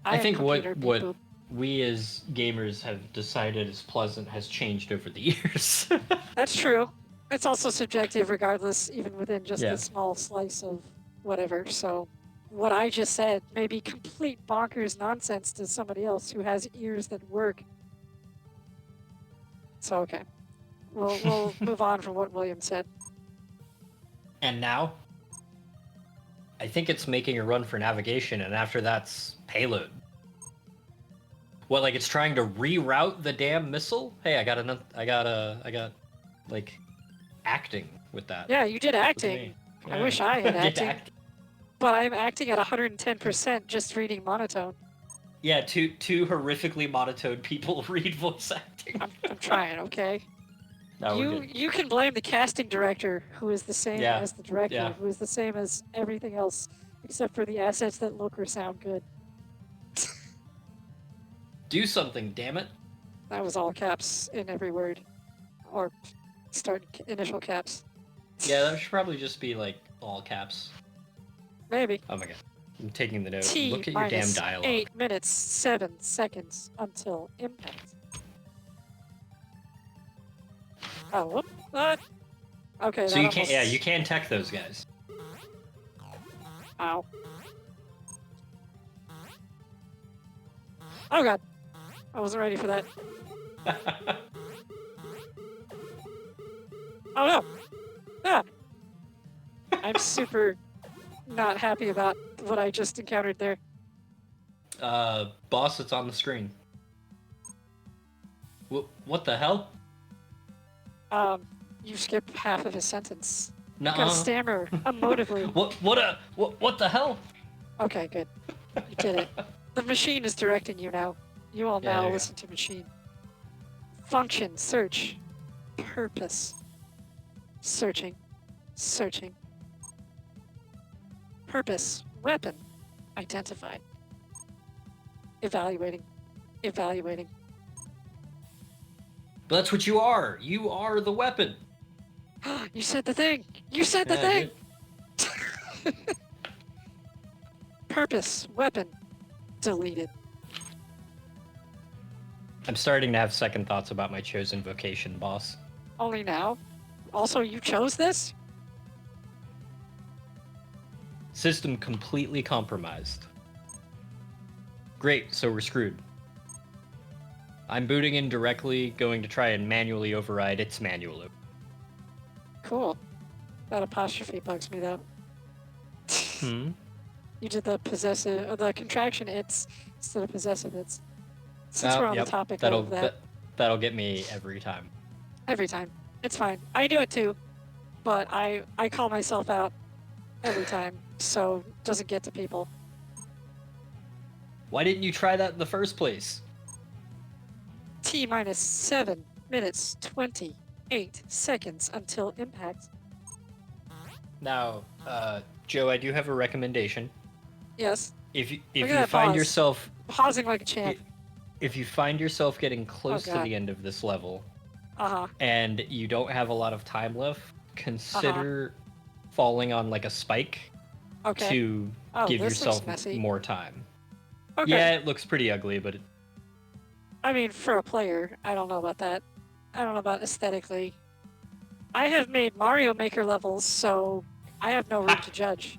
I think what we as gamers have decided is pleasant has changed over the years. That's true. It's also subjective regardless, even within just a small slice of whatever. So what I just said may be complete bonkers nonsense to somebody else who has ears that work. So, okay. We'll move on from what William said. And now, I think it's making a run for navigation, and after that's payload. What, like it's trying to reroute the damn missile? Hey, I got like acting with that. Yeah, you did acting. Yeah. I wish I had acting. But I'm acting at 110% just reading monotone. Yeah, two horrifically monotone people read voice acting. I'm trying, okay? You can blame the casting director, who is the same as the director, who is the same as everything else, except for the assets that look or sound good. Do something, damn it. That was all caps in every word. Or start initial caps. Yeah, that should probably just be like all caps. Maybe. Oh my god. I'm taking the note. T Look at your damn dialogue. 8 minutes, 7 seconds until impact. Oh, whoop. Okay, so you can't, you can tech those guys. Ow. Oh god. I wasn't ready for that. Oh no! Ah! I'm super not happy about what I just encountered there. Boss, it's on the screen. What the hell? You skipped half of his sentence. Nuh-uh. You gotta stammer emotively. What the hell? Okay, good. You did it. The machine is directing you now. You all now listen to machine. Function, search. Purpose. Searching. Searching. Purpose. Weapon. Identified. Evaluating. Evaluating. But that's what you are. You are the weapon. You said the thing. You said the Yeah, I thing. did. Purpose. Weapon. Deleted. I'm starting to have second thoughts about my chosen vocation, boss. Only now. Also, you chose this? System completely compromised. Great, so we're screwed. I'm booting in directly, going to try and manually override its manual. Cool. That apostrophe bugs me though. Hmm? You did the possessive, the contraction it's instead of possessive it's. Since we're on Yep. the topic That'll of that, that'll get me every time. every time. It's fine. I do it too, but I call myself out every time, so it doesn't get to people. Why didn't you try that in the first place? T minus 7 minutes 28 seconds until impact. Now, Joe, I do have a recommendation. Yes. If Look you at that find pause. yourself Pausing like a champ. if you find yourself getting close to God. the end of this level Uh-huh. and you don't have a lot of time left, consider falling on like a spike Okay. to Oh, give this yourself looks messy. more time. Okay. Yeah, it looks pretty ugly, but I mean, for a player, I don't know about that. I don't know about aesthetically. I have made Mario Maker levels, so I have no room to judge.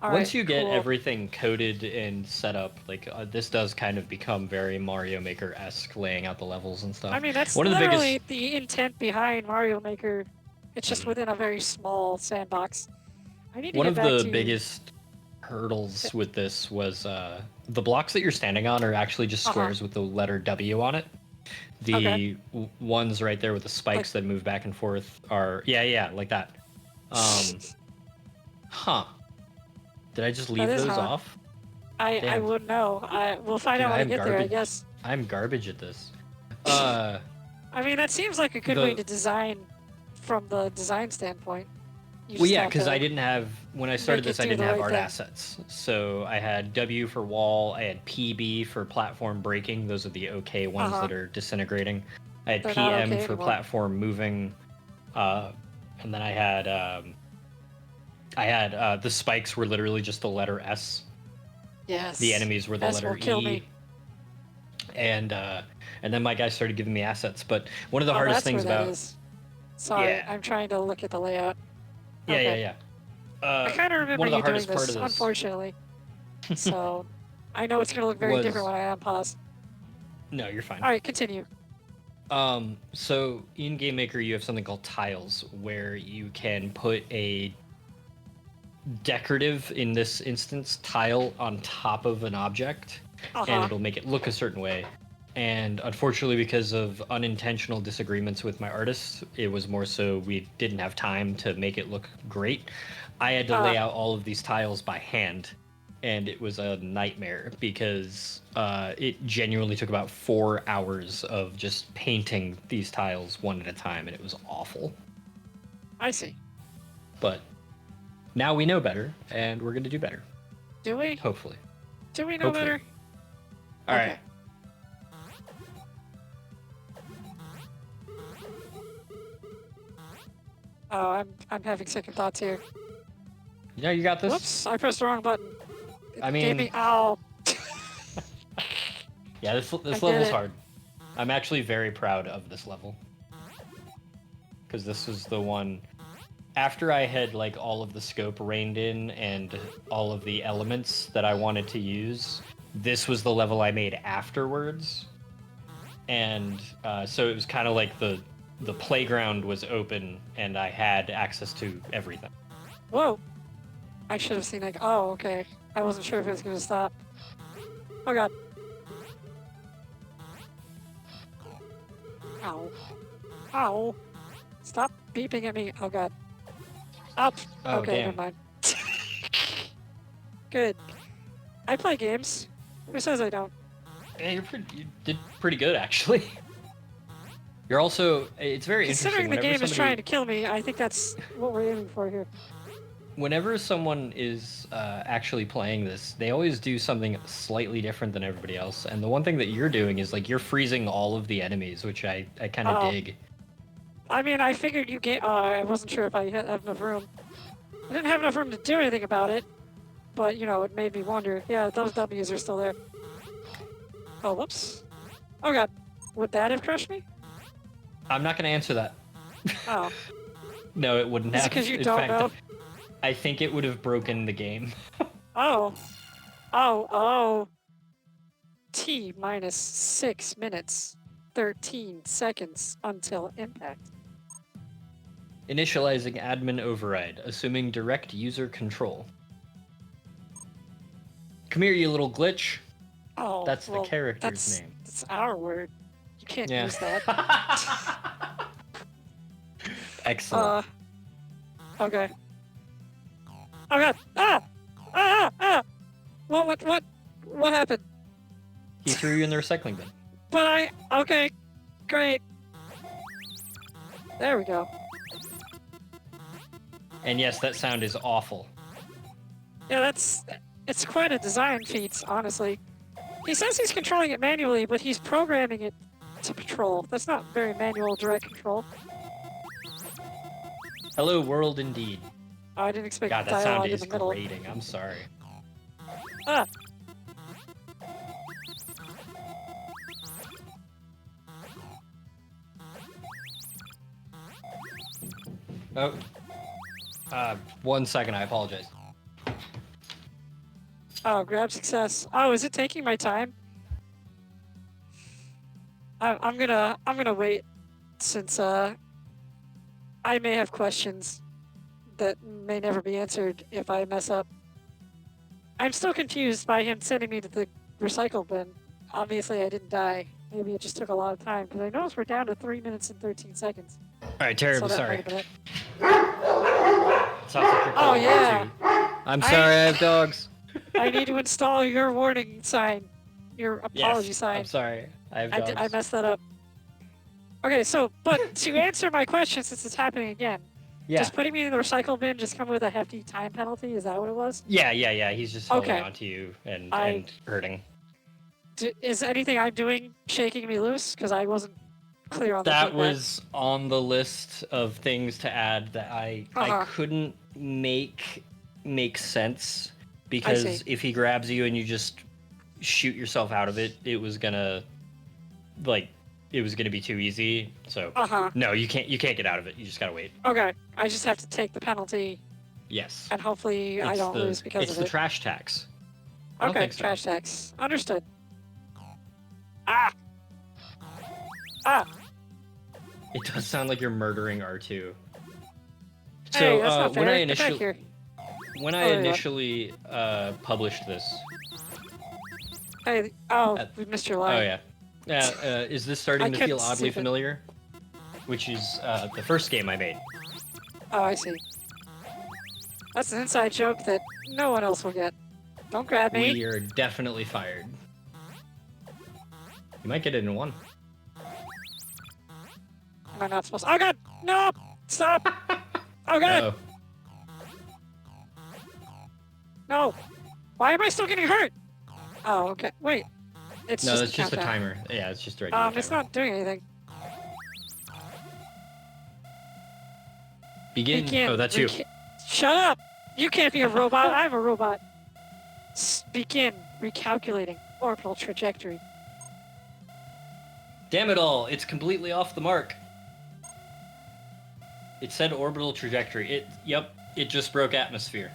All once right, you get cool. everything coded and set up, like this does kind of become very Mario Maker-esque, laying out the levels and stuff. I mean, that's one of the literally biggest. the intent behind Mario Maker. It's just within a very small sandbox. I need to One get of back the to biggest hurdles with this was the blocks that you're standing on are actually just squares with the letter W on it. The ones right there with the spikes that move back and forth are yeah, like that. Huh. Did I just leave those off? I wouldn't know. We'll find out when I get there, I guess. I'm garbage at this. I mean, that seems like a good way to design from the design standpoint. Well, yeah, because I didn't have, when I started this, I didn't have art thing. assets. So I had W for wall, I had PB for platform breaking. Those are the okay ones that are disintegrating. I had They're PM okay for anymore. platform moving. And then I had the spikes were literally just the letter S. Yes. The enemies were the S letter will kill E. me. And then my guy started giving me assets. But one of the hardest things about... Is. Sorry, Yeah. I'm trying to look at the layout. Yeah. I kind of remember one of the you doing hardest this, part of this, unfortunately. So, I know it's going to look very different when I unpause. No, you're fine. All right, continue. So in Game Maker, you have something called tiles, where you can put a decorative, in this instance, tile on top of an object, and it'll make it look a certain way. And unfortunately, because of unintentional disagreements with my artists, it was more so we didn't have time to make it look great. I had to lay out all of these tiles by hand, and it was a nightmare because it genuinely took about 4 hours of just painting these tiles one at a time, and it was awful. I see. But now we know better, and we're going to do better. Do we? Hopefully. Do we know better? All right. Oh, I'm having second thoughts here. Yeah, you got this. Whoops, I pressed the wrong button. I mean, ow. Yeah, this level's hard. I'm actually very proud of this level. Because this was the one... After I had like all of the scope reined in and all of the elements that I wanted to use, this was the level I made afterwards. And so it was kind of like the playground was open and I had access to everything. Whoa. I should have seen like, oh, okay. I wasn't sure if it was going to stop. Oh, God. Ow. Ow. Stop beeping at me. Oh, God. Up. Oh, okay, damn. never mind. Good. I play games. Who says I don't? Yeah, you did pretty good, actually. You're also... It's very Considering interesting. the game is trying to kill me, I think that's what we're aiming for here. whenever someone is actually playing this, they always do something slightly different than everybody else. And the one thing that you're doing is like you're freezing all of the enemies, which I kind of Oh. dig. I mean, I figured you get. I wasn't sure if I had enough room. I didn't have enough room to do anything about it, but you know, it made me wonder. Yeah, those W's are still there. Oh, whoops. Oh god, would that have crushed me? I'm not going to answer that. Oh, No, it wouldn't is it have. because you In don't fact, know? I think it would have broken the game. Oh, oh. T minus 6 minutes, 13 seconds until impact. Initializing admin override, assuming direct user control. Come here, you little glitch. Oh, That's the well, character's name. That's our word. You can't Yeah. use that. Excellent. Okay. Oh god! Ah! What happened? He threw you in the recycling bin. But okay, great. There we go. And yes, that sound is awful. Yeah, it's quite a design feat, honestly. He says he's controlling it manually, but he's programming it to patrol. That's not very manual direct control. Hello, world, indeed. I didn't expect God, that dialogue sound in is the middle. grating. I'm sorry. Ah! Oh. 1 second, I apologize. Oh, grab success. Oh, is it taking my time? I'm gonna wait, since I may have questions that may never be answered if I mess up. I'm still confused by him sending me to the recycle bin. Obviously, I didn't die. Maybe it just took a lot of time, because I noticed we're down to 3 minutes and 13 seconds. Alright, Terry, So I'm that sorry. might have been it. Sounds like you're Oh, calling me yeah. too. I'm sorry, I have dogs. I need to install your warning sign. Your apology Yes, sign. I'm sorry. I have dogs. I messed that up. Okay, so, but to answer my question, since it's happening again, Yeah. just putting me in the recycle bin just come with a hefty time penalty? Is that what it was? Yeah. He's just holding Okay. onto you and I- hurting. Is anything I'm doing shaking me loose? Because I wasn't clear on That feedback. was on the list of things to add that I couldn't make sense, because if he grabs you and you just shoot yourself out of it, it was gonna be too easy. So no, you can't get out of it. You just gotta wait. Okay, I just have to take the penalty. Yes. And hopefully I don't lose because of it. It's the trash tax. I don't Okay, think so. trash tax. Understood. Ah! It does sound like you're murdering R2. So Hey, that's not fair. when I Get back here. initially published this. Hey, we missed your line. Oh yeah. Is this starting to feel couldn't oddly see it. familiar? Which is the first game I made. Oh, I see. That's an inside joke that no one else will get. Don't grab me. We are definitely fired. You might get it in one. Am I not supposed to? Oh god! No! Stop! Oh god! Oh. No! Why am I still getting hurt? Oh, okay. Wait. It's No, just that's just a countdown. timer. Yeah, it's just a regular timer. It's not doing anything. Begin. Oh, that's you. Shut up! You can't be a robot. I'm a robot. Begin recalculating orbital trajectory. Damn it all! It's completely off the mark. It said orbital trajectory. Yep, it just broke atmosphere.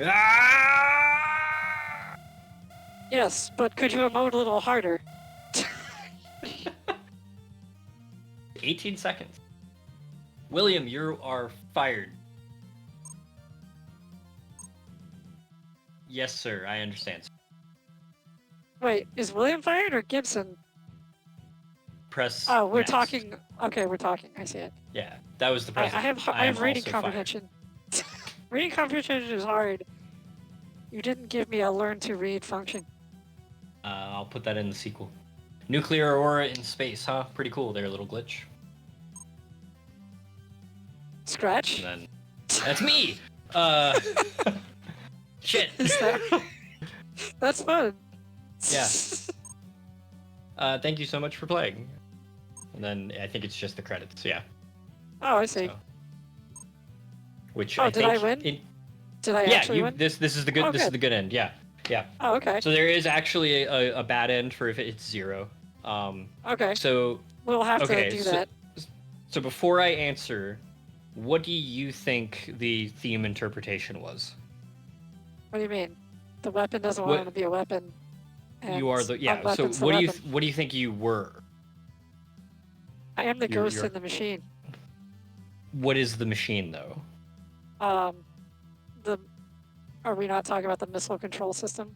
Ah! Yes, but could you emote a little harder? 18 seconds. William, you are fired. Yes, sir, I understand. Wait, is William fired or Gibson? Press. Oh, we're next. talking. Okay, we're talking. I see it. Yeah, that was the I president. have reading also comprehension. Reading comprehension is hard. You didn't give me a learn to read function. I'll put that in the sequel. Nuclear aura in space, huh? Pretty cool there, little glitch. Scratch? And then That's me. Shit. That's fun. Yeah. Thank you so much for playing. And then I think it's just the credits. Yeah. Oh, I see. So, which Oh, I did think I win? Did I yeah, actually win? this is the good. Oh, this is good. the good end. Yeah. Yeah. Oh, okay. So there is actually a bad end for if it's 0. Okay. So We'll have okay, to do that. So before I answer, what do you think the theme interpretation was? What do you mean? The weapon doesn't want to be a weapon. And You are the So weapon's what the do you weapon. what do you think you were? I am the ghost in the machine. What is the machine though? Are we not talking about the missile control system?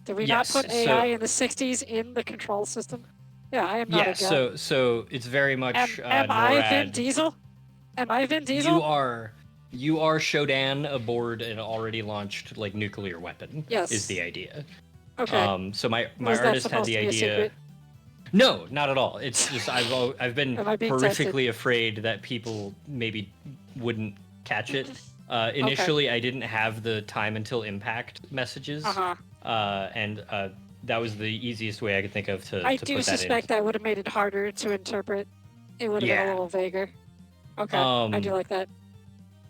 Did we Yes, not put AI in the 60s in the control system? Yeah, I am not a gun. Yeah, so it's very much am I Vin NORAD. Diesel? Am I Vin Diesel? You are Shodan aboard an already launched like nuclear weapon. Yes. Is the idea. Okay. So my Was artist that had the supposed to be a idea. secret? No, not at all. It's just I've been Am I being horrifically tested? afraid that people maybe wouldn't catch it. Initially, I didn't have the time until impact messages, and that was the easiest way I could think of to. I to do put that suspect in. that would have made it harder to interpret. It would have been a little vaguer. Okay, I do like that.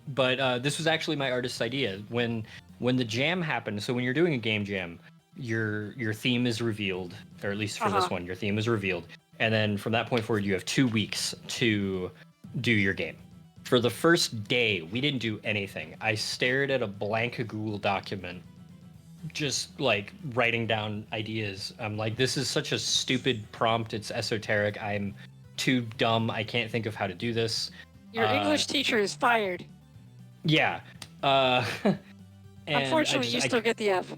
But this was actually my artist's idea. When the jam happened, so when you're doing a game jam, your theme is revealed, or at least for this one, your theme is revealed, and then from that point forward, you have 2 weeks to do your game. For the first day, we didn't do anything. I stared at a blank Google document, just like writing down ideas. I'm like, this is such a stupid prompt. It's esoteric. I'm too dumb. I can't think of how to do this. Your English teacher is fired. Yeah. Unfortunately, you still get the F.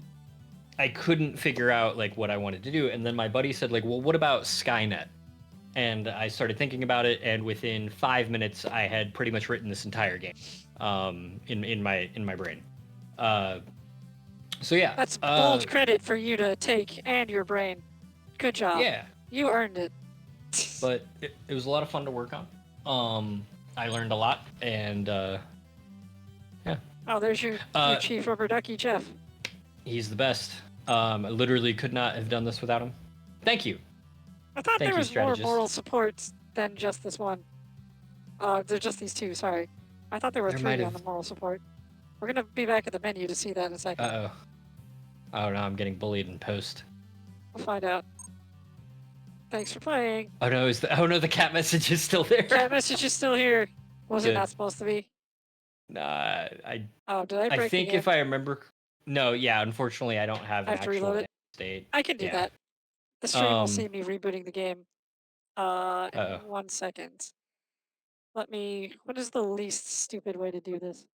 I couldn't figure out like what I wanted to do, and then my buddy said like, "Well, what about Skynet?" And I started thinking about it, and within 5 minutes, I had pretty much written this entire game, in my brain. So yeah, that's bold credit for you to take and your brain. Good job. Yeah, you earned it. But it was a lot of fun to work on. I learned a lot, and yeah. Oh, there's your chief rubber ducky, Jeff. He's the best. I literally could not have done this without him. Thank you. I thought there was more moral support than just this one. There's just these 2, sorry. I thought there were 3 on the moral support. We're going to be back at the menu to see that in a second. Uh-oh. Oh no, I'm getting bullied in post. We'll find out. Thanks for playing. Oh no, the cat message is still there. Cat message is still here. Was it not supposed to be? Nah, Oh, did I break I think if I remember... No, yeah, unfortunately I don't have an actual state. I can do that. The stream will see me rebooting the game. In 1 second. What is the least stupid way to do this?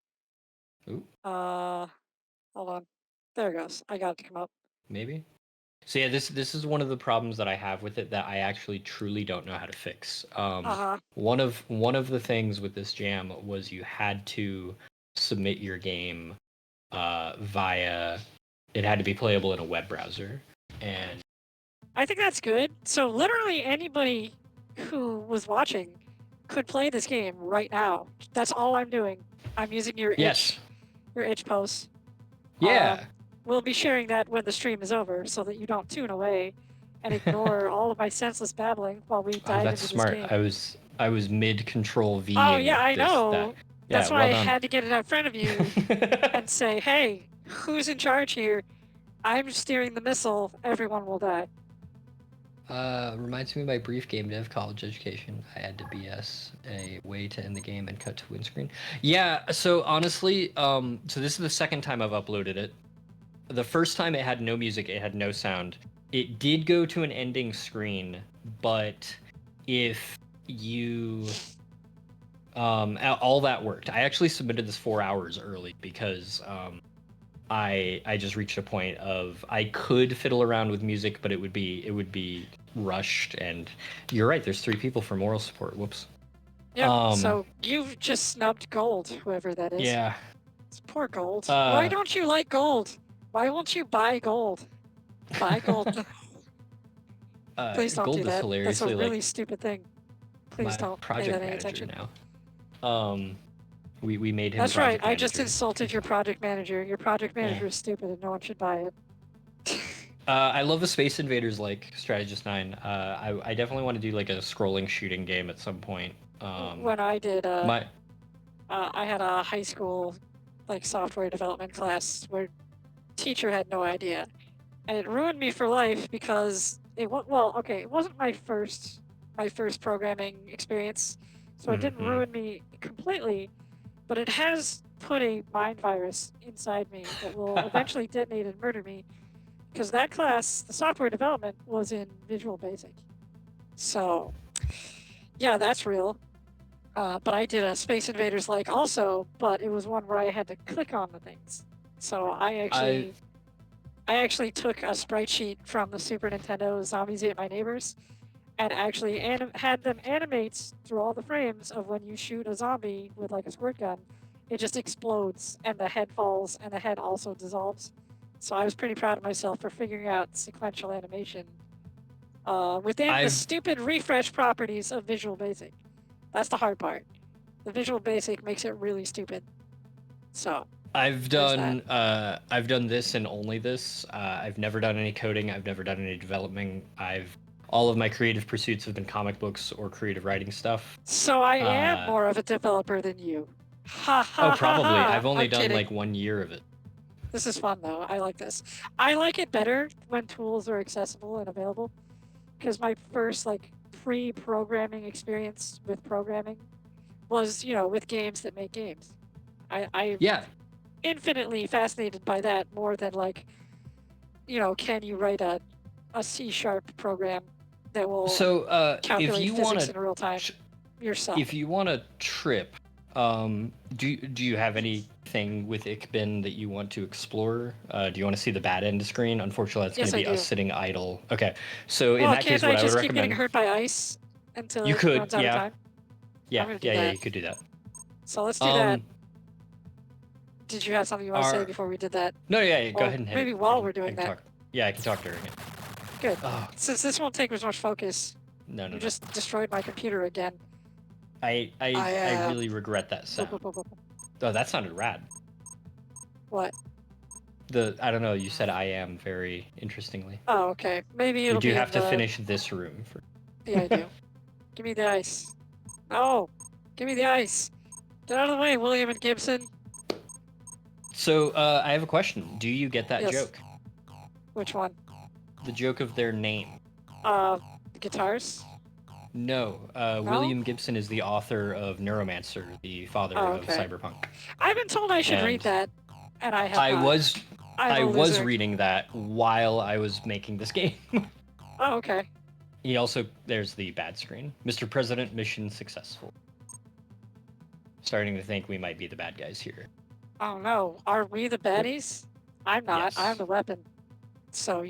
Ooh. Hold on. There it goes. I got it to come up. Maybe. So yeah, this is one of the problems that I have with it that I actually truly don't know how to fix. One of the things with this jam was you had to submit your game via... It had to be playable in a web browser, and I think that's good. So literally anybody who was watching could play this game right now. That's all I'm doing. I'm using your itch posts. Yeah. We'll be sharing that when the stream is over so that you don't tune away and ignore all of my senseless babbling while we dive into this game. That's smart. I was mid control V. Oh yeah, I know. That's why I had to get it in front of you and say, hey, who's in charge here? I'm steering the missile. Everyone will die. Reminds me of my brief game dev college education. I had to BS a way to end the game and cut to win screen. Yeah, so honestly, so this is the second time I've uploaded it. The first time it had no music, it had no sound. It did go to an ending screen, but if you... all that worked. I actually submitted this 4 hours early because I just reached a point of I could fiddle around with music, but it would be rushed. And you're right. There's 3 people for moral support. Whoops. Yeah. So you've just snubbed Gold, whoever that is. Yeah. It's poor Gold. Why don't you like Gold? Why won't you buy Gold? Buy Gold. Please don't do that. That's a really stupid thing. Please don't pay that any attention now. We made him That's right. project I just manager. insulted your project manager. Your project Yeah. manager is stupid and no one should buy it. I love the Space Invaders like Strategist 9. I definitely want to do like a scrolling shooting game at some point. When I did, My I had a high school like software development class where teacher had no idea, and it ruined me for life because it was well, okay, it wasn't my first programming experience, so it didn't mhm. ruin me completely, but it has put a mind virus inside me that will eventually detonate and murder me because that class, the software development, was in Visual Basic. So yeah, that's real. But I did a Space Invaders like also, but it was one where I had to click on the things. So I I actually I actually took a sprite sheet from the Super Nintendo Zombies Ate My Neighbors and actually had them animate through all the frames of when you shoot a zombie with like a squirt gun, it just explodes and the head falls and the head also dissolves. So I was pretty proud of myself for figuring out sequential animation within the I've stupid refresh properties of Visual Basic. That's the hard part. The Visual Basic makes it really stupid. So there's that. I've done this and only this. I've never done any coding. I've never done any developing. I've all of my creative pursuits have been comic books or creative writing stuff. So I am Uh, more of a developer than you. Ha oh, ha ha probably. ha. I've only I'm done kidding. like 1 year of it. This is fun though. I like this. I like it better when tools are accessible and available because my first like pre-programming experience with programming was, with games that make games. I'm Yeah. infinitely fascinated by that more than like, can you write a C# program that will So if calculate you want physics to in real time yourself? if you want to trip, do you have anything with Ickbin that you want to explore? Do you want to see the bad end screen? Unfortunately, that's going Yes, to I be us do. sitting idle. Okay, so in Well, that can't case, I what I would just keep getting recommend, hurt by ice until you it could, runs out of yeah, time? I'm yeah, gonna do yeah, yeah, that. you could do that. So let's do that. Um, Did you have something you want to say our before we did that? no, yeah, yeah, go Or ahead and hit it. maybe I while can we're I doing can that. talk. Yeah, I can talk during it. Good. Oh Since this won't take as much focus, no, no, you no. just destroyed my computer again. I I really regret that sound. Oh, that sounded rad. What? I don't know. You said I am very interestingly. Oh, okay. Maybe We it'll do be in have to the. finish this room for. Yeah, I do. Give me the ice. No! Give me the ice! Get out of the way, William and Gibson! So I have a question. Do you get that Yes. joke? Which one? The joke of their name. Uh, guitars? No, No? William Gibson is the author of Neuromancer, the father Oh, of okay. Cyberpunk. I've been told I should read And that, and I have I not. was I'm I a was loser. reading that while I was making this game. Oh, okay. He also there's the bad screen. Mr. President, mission successful. Starting to think we might be the bad guys here. Oh no, are we the Yep. baddies? I'm not. I'm Yes. the weapon. So,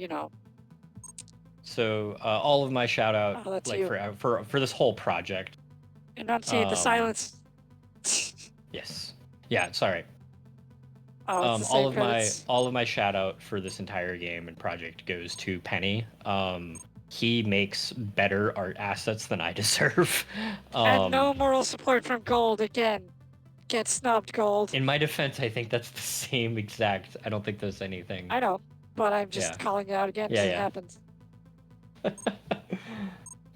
So all of my shout out oh, that's like you. for this whole project. Enunciate the Um silence. yes. Yeah, sorry. Oh, it's the same credits. All of my shout out for this entire game and project goes to Penny. He makes better art assets than I deserve. And Um no moral support from Gold again. Get snubbed, Gold. in my defense, I think that's the same exact. I don't think there's anything. I know, but I'm Yeah. just calling it out again because it Yeah, happens. yeah.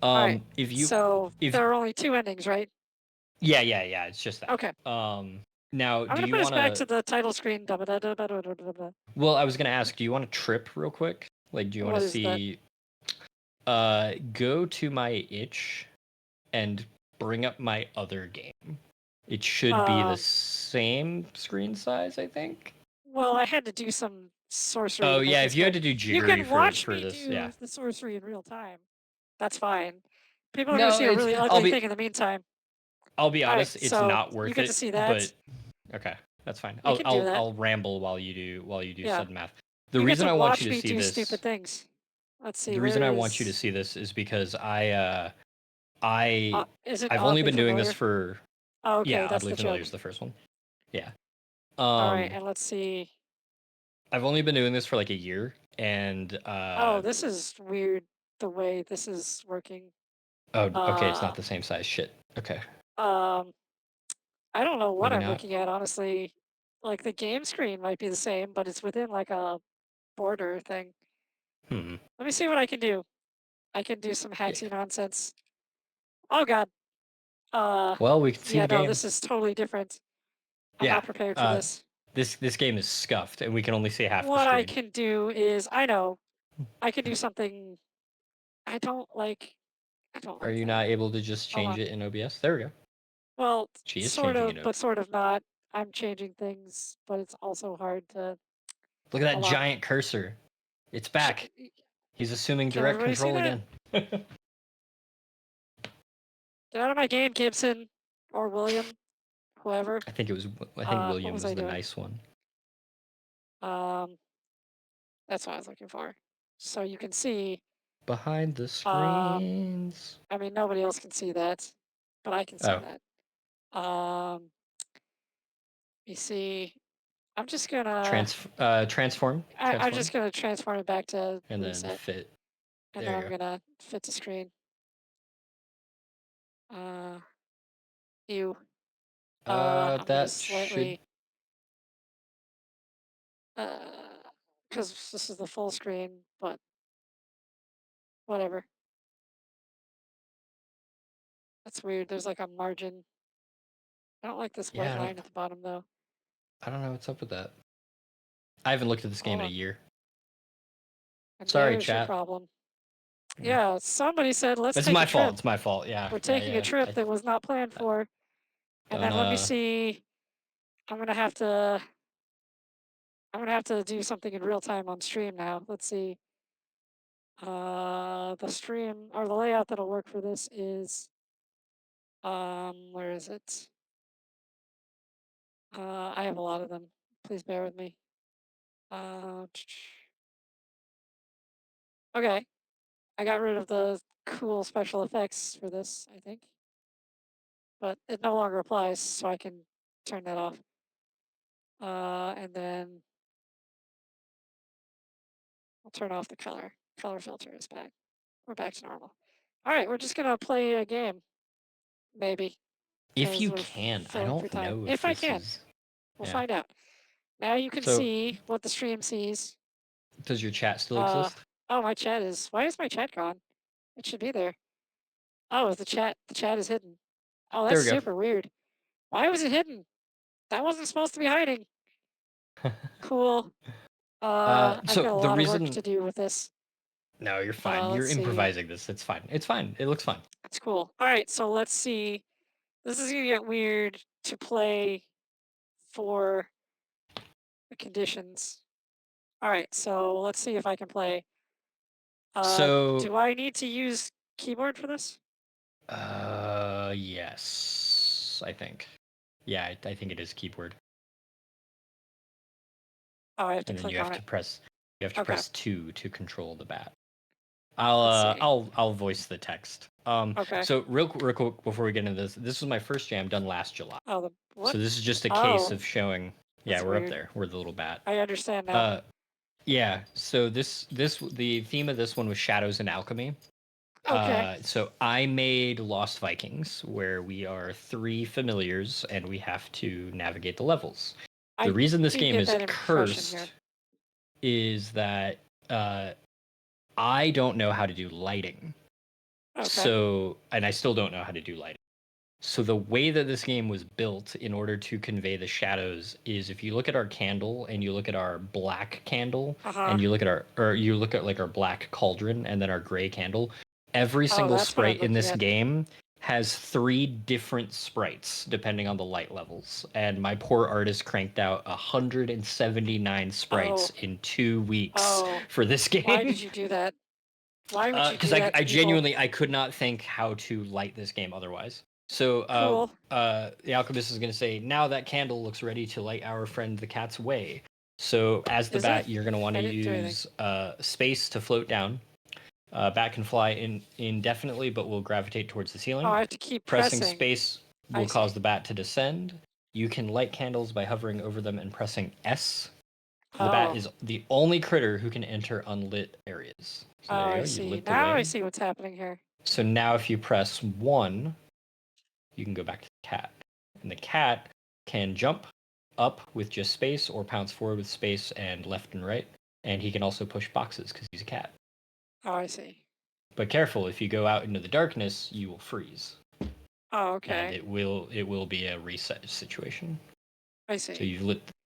All right. If you So if there are only two endings, right? yeah, yeah, yeah, it's just that. Okay. Now, I'm do gonna you put us want back to to the title screen. Da-ba-da-da-ba-da-da-da-da. Well, I was going to ask, do you want to trip real quick? Like do you want What to is that? see go to my itch and bring up my other game. It should be the Um. same screen size, I think. Well, I had to do some sorcery Oh to make yeah, if this you had go. to do You jiggery can watch for me this, yeah. do the sorcery in real time. That's fine. People are gonna No, see a it's really ugly thing in the meantime. I'll be All right, honest, it's so not you worth get to it, see that. but okay, that's fine. We can do that. I'll ramble while you do Yeah, sudden math. The you get reason to I want you watch to me see do stupid this, things. Let's see, the where reason I want you to is? see this is because I Is it I've only oddly been doing this familiar? for Oh, okay, yeah, that's oddly the familiar joke. is the first one. Yeah. All right, Um and let's see. I've only been doing this for like a year, and Oh, this is weird. The way this is working. oh, okay, it's Uh, not the same size. Shit. Okay. um, I don't know what Maybe I'm not. looking at, honestly. Like the game screen might be the same, but it's within like a border thing. Hmm. Let me see what I can do. I can do some Yeah. hacksy nonsense. Oh God. Uh, Well, we can see yeah, the no, game. this is totally different. I'm Yeah. not prepared for Uh, this. this game is scuffed, and we can only see half the What I screen. can do is, I know, I can do something I don't like. I don't Are like you that. not able to just Hold change on. it in OBS? There we go. Well, She is sort changing of, it. but sort of not. I'm changing things, but it's also hard to. Look at that Hold on. giant cursor. It's back. He's assuming Can direct everybody see control that? again. Get out of my game, Gibson or William, whoever. I think it was. I think What William was was I the doing? nice one. Um, that's what I was looking for. So you can see. Behind the Um, screens. I mean, nobody else can see that, but I can see Oh, that. Um, you see, I'm just gonna. transform, I'm transform, just gonna transform it back to and then reset, fit. and then There you I'm go. gonna fit to screen. Uh, you. I'm gonna That should. slightly. Because this is the full screen, but whatever. That's weird. There's like a margin. I don't like this white Yeah, line at the bottom though. I don't know what's up with that. I haven't looked at this game Hold in a on. year. And Sorry, there's your chat. problem. Yeah. Yeah, somebody said, let's It's take a my fault. trip. It's my fault. Yeah, We're yeah, taking a yeah. trip that was not planned I for. And don't. then let me see. I'm gonna have to. I'm gonna have to do something in real time on stream now. Let's see. The stream or the layout that'll work for this is. Where is it? I have a lot of them. Please bear with me. Uh, okay. I got rid of the cool special effects for this, I think. But it no longer applies, so I can turn that off. And then I'll turn off the color. Color filter is back. We're back to normal. All right, we're just gonna play a game, maybe, If because you we're can, I filling through don't time. know if If I this can, is. we'll Yeah. find out. Now you can So, see what the stream sees. does your chat still Uh, exist? oh, my chat is. Why is my chat gone? It should be there. Oh, the chat. The chat is hidden. Oh, There that's we go. super weird. Why was it hidden? That wasn't supposed to be hiding. Cool. I've So got a the lot of work reason. to do with this. No, you're fine. Let's You're see. improvising this. It's fine. It's fine. It looks fine. That's cool. All right, so let's see. This is gonna get weird to play for the conditions. All right, so let's see if I can play. So, Do I need to use keyboard for this? yes, I think. Yeah, I think it is keyboard. Oh, I have to And then click on it. you have to Okay, press 2 to control the bat. let's see. I'll voice the text. Okay. So real quick before we get into this, this was my first jam done last July. Oh, the what? So this is just a case Oh, of showing. Yeah, that's we're up weird. there. We're the little bat. I understand now. Uh, yeah. So the theme of this one was shadows and alchemy. Okay. So I made Lost Vikings, where we are three familiars and we have to navigate the levels. The I reason this do game get is that impression here. cursed is that uh, I don't know how to do lighting. Okay. So, and I still don't know how to do lighting. So the way that this game was built in order to convey the shadows is if you look at our candle and you look at our black candle Uh-huh. and you look at you look at like our black cauldron and then our gray candle, every Oh, single that's what I'm sprite in looking this at. game has three different sprites depending on the light levels. And my poor artist cranked out 179 sprites Oh, in 2 weeks oh. for this Why game. did you do that? Why would you Because do that I to people? genuinely I could not think how to light this game otherwise. So Cool. the alchemist is going to say, now that candle looks ready to light our friend the cat's way. So as the Is it? bat, you're going to want I to didn't do anything. use space to float down. Bat can fly indefinitely, but will gravitate towards the Oh, ceiling. I have to keep Pressing pressing. space I will cause see. the bat to descend. You can light candles by hovering over them and pressing S. The bat Oh. is the only critter who can enter unlit areas. So Oh, there you I go. You see. lit the Now I way. see what's happening here. So now if you press 1, you can go back to the cat. And the cat can jump up with just space or pounce forward with space and left and right. And he can also push boxes because he's a cat. Oh, I see. But careful, if you go out into the darkness, you will freeze. Oh, And okay. it will be a reset situation. I So see.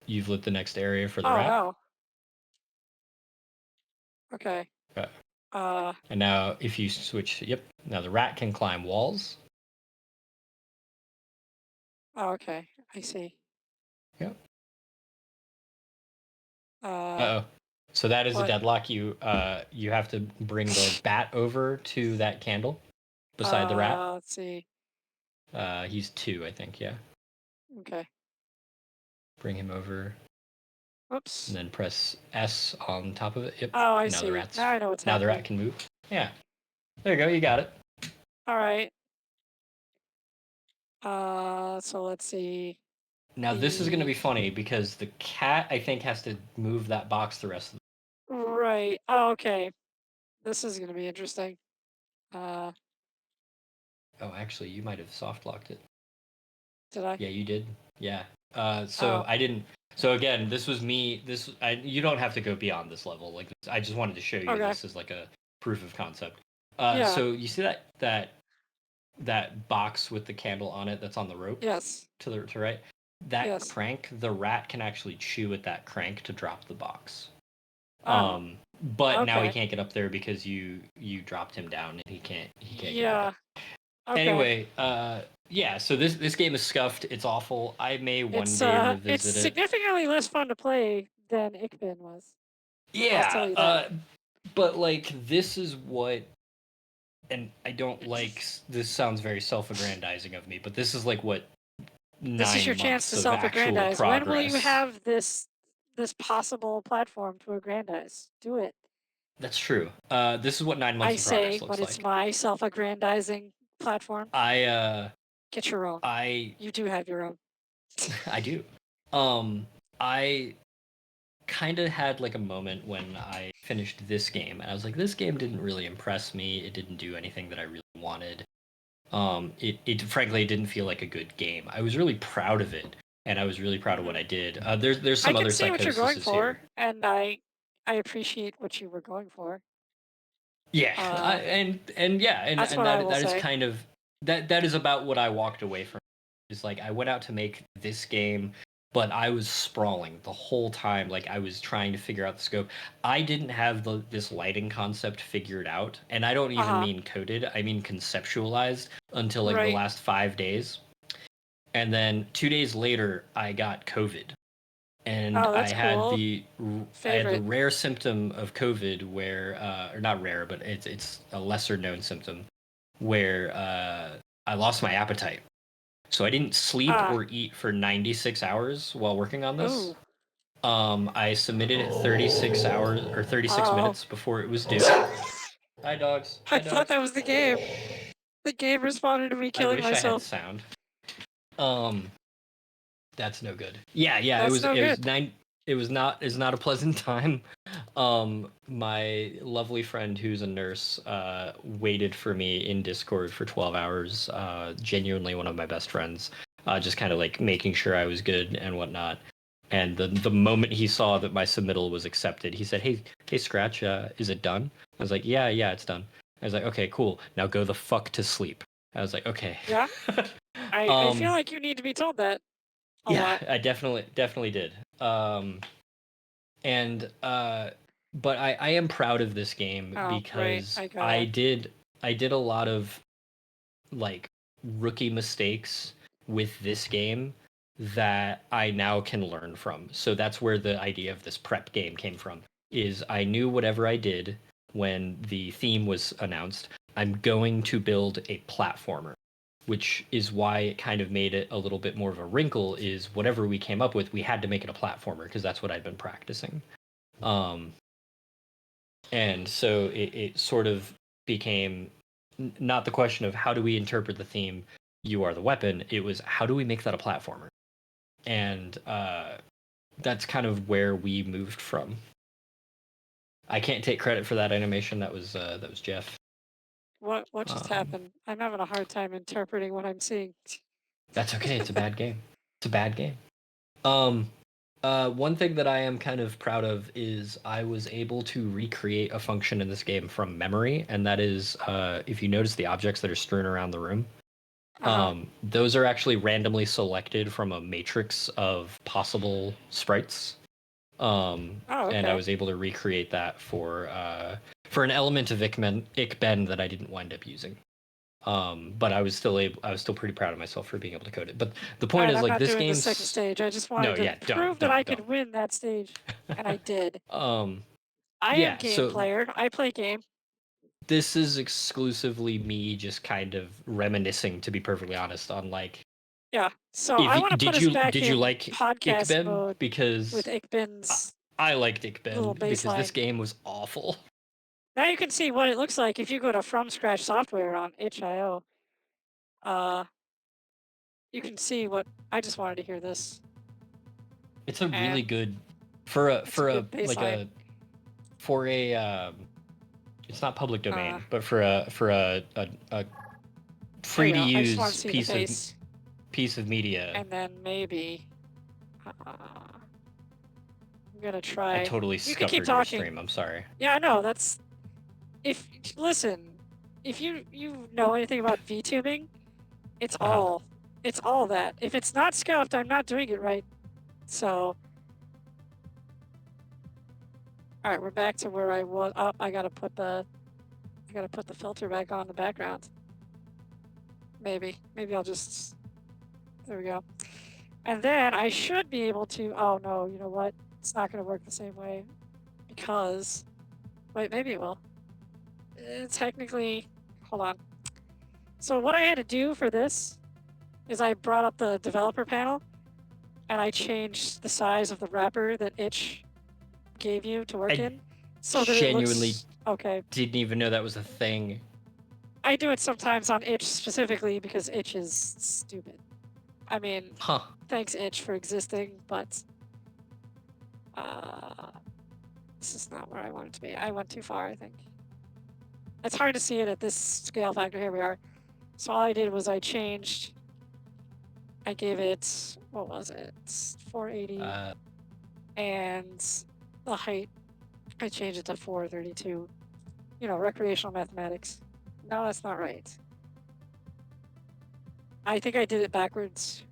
you've lit the next area for the Oh, rat. no. Okay. Okay. Uh, And now if you switch, yep. Now the rat can climb walls. oh, okay. I see. Yep. Uh, Uh oh. So that is a what? deadlock. You have to bring the bat over to that candle beside the rat. Let's see. He's 2, I think. Yeah. Okay. Bring him over, and Whoops. then press S on top of it. Yep. Oh, I Now the see. rat's Now I know what's now the rat happening. can move. Yeah. There you go. You got it. All right. So let's see. Now this is going to The be funny because the cat I think has to move that box the rest of right. Oh, okay. This is gonna be interesting. Uh, Oh, actually, you might have soft locked it. did I? Yeah, you did. Yeah. So Oh, I didn't. So again, this was me. You don't have to go beyond this level. Like I just wanted to show you okay. this as like a proof of concept. Yeah. So you see that box with the candle on it that's on the rope Yes. to right. That Yes. crank, the rat can actually chew at that crank to drop the box. Oh, But now he okay. can't get up there because you dropped him down and he can't get back up. Yeah. Okay. Anyway, yeah, so this game is scuffed. It's awful. I may one day It's revisit it. significantly less fun to play than Ikbin was. I'll tell Yeah, you that. but like this is what, and I don't like this sounds very self-aggrandizing of me, but this is like what This is your 9 chance months to of actual self-aggrandize. When will you progress. have this possible platform to aggrandize? Do it. That's true. This is what 9 months I of say progress when looks it's like. my self-aggrandizing platform, I uh get your own. I You do have your own. I do. I kind of had like a moment when I finished this game, and I was like, this game didn't really impress me. It didn't do anything that I really wanted. It frankly didn't feel like a good game. I was really proud of it, and I was really proud of what Mhm. I did. There's I some can other see what you're going psychoses here. for, and I appreciate what you were going for. Yeah, Uh, and yeah, that's and what I that will that is say. kind of that is about what I walked away from. It's like I went out to make this game, but I was sprawling the whole time. Like I was trying to figure out the scope. I didn't have this lighting concept figured out, and I don't even Uh-huh. mean coded. I mean conceptualized until like the Right. last 5 days. And then 2 days later, I got COVID, and Oh, that's cool. I had the Favorite. rare symptom of COVID where, or not rare, but it's a lesser known symptom where I lost my appetite. So I didn't sleep Ah. or eat for 96 hours while working on this. Ooh. I submitted it 36 hours or 36 Oh. minutes before it was due. Hi dogs. I Hi thought dogs. that was the game. The game responded to me I killing wish I had myself. sound. Um, That's no good. Yeah, yeah, it That's was no it good. was nine it was not a pleasant time. My lovely friend who's a nurse waited for me in Discord for 12 hours. Genuinely one of my best friends. Just kind of like making sure I was good and whatnot. And the moment he saw that my submittal was accepted, he said, "Hey, Scratch, is it done?" I was like, "Yeah, yeah, it's done." I was like, "Okay, cool. Now go the fuck to sleep." I was like, "Okay." Yeah. I feel um, like you need to be told that a yeah, lot. I definitely did. And but I am proud of this game Oh, right. because I got I it. did a lot of like rookie mistakes with this game that I now can learn from. So that's where the idea of this prep game came from. Is I knew whatever I did when the theme was announced, I'm going to build a platformer, which is why it kind of made it a little bit more of a wrinkle is whatever we came up with, we had to make it a platformer because that's what I'd been practicing. Um, and so it sort of became not the question of how do we interpret the theme, you are the weapon. It was how do we make that a platformer? And that's kind of where we moved from. I can't take credit for that animation. That was Jeff. What just Um, happened? I'm having a hard time interpreting what I'm seeing. That's okay. It's a bad game. It's a bad game. Um, one thing that I am kind of proud of is I was able to recreate a function in this game from memory, and that is, if you notice the objects that are strewn around the room, Uh-huh. those are actually randomly selected from a matrix of possible sprites. Oh, And I okay. was able to recreate that for an element of Ickben that I didn't wind up using. But I was still pretty proud of myself for being able to code it. But the All point right, is, I'm like, not this doing the second game's stage. I just no, wanted to yeah, prove that I don't. could win that stage, and I did. um, I am yeah. game So player. I play game. this is exclusively me just kind of reminiscing, to be perfectly honest, on like Yeah. So if I want to put us back did you in like podcast Ickben mode with because I, Ickbin's I liked little Ickben because this baseline. game was awful. Now you can see what it looks like if you go to from scratch software on itch.io. Uh, you can see what I just wanted to hear this, It's a really and good it's a for a good like baseline. a for a it's not public Uh, domain, but for a there free we to go. I just want to use see the face, piece of media. and then maybe I'm gonna I try. totally You can keep scuppered your talking. stream. I'm sorry. Yeah, I know. That's if listen. If you know anything about VTubing, it's Uh-huh. all it's all that. If it's not scuffed, I'm not doing it right. So, all right, we're back to where I was. Oh, I gotta put the filter back on the background. Maybe I'll just. There we go. And then I should be able to. Oh no, you know what? It's not gonna work the same way because. Wait, maybe it will. Technically, hold on. So what I had to do for this is I brought up the developer panel and I changed the size of the wrapper that itch gave you to work I in so that it genuinely looks okay. didn't even know that was a thing. I do it sometimes on itch specifically because itch is stupid. I mean, Huh. thanks itch for existing, but this is not where I want it to be. I went too far, I think. It's hard to see it at this scale factor. Here we are. So all I did was I gave it, what was it? 480. And the height, I changed it to 432. You know, recreational mathematics. No, that's not right. I think I did it backwards.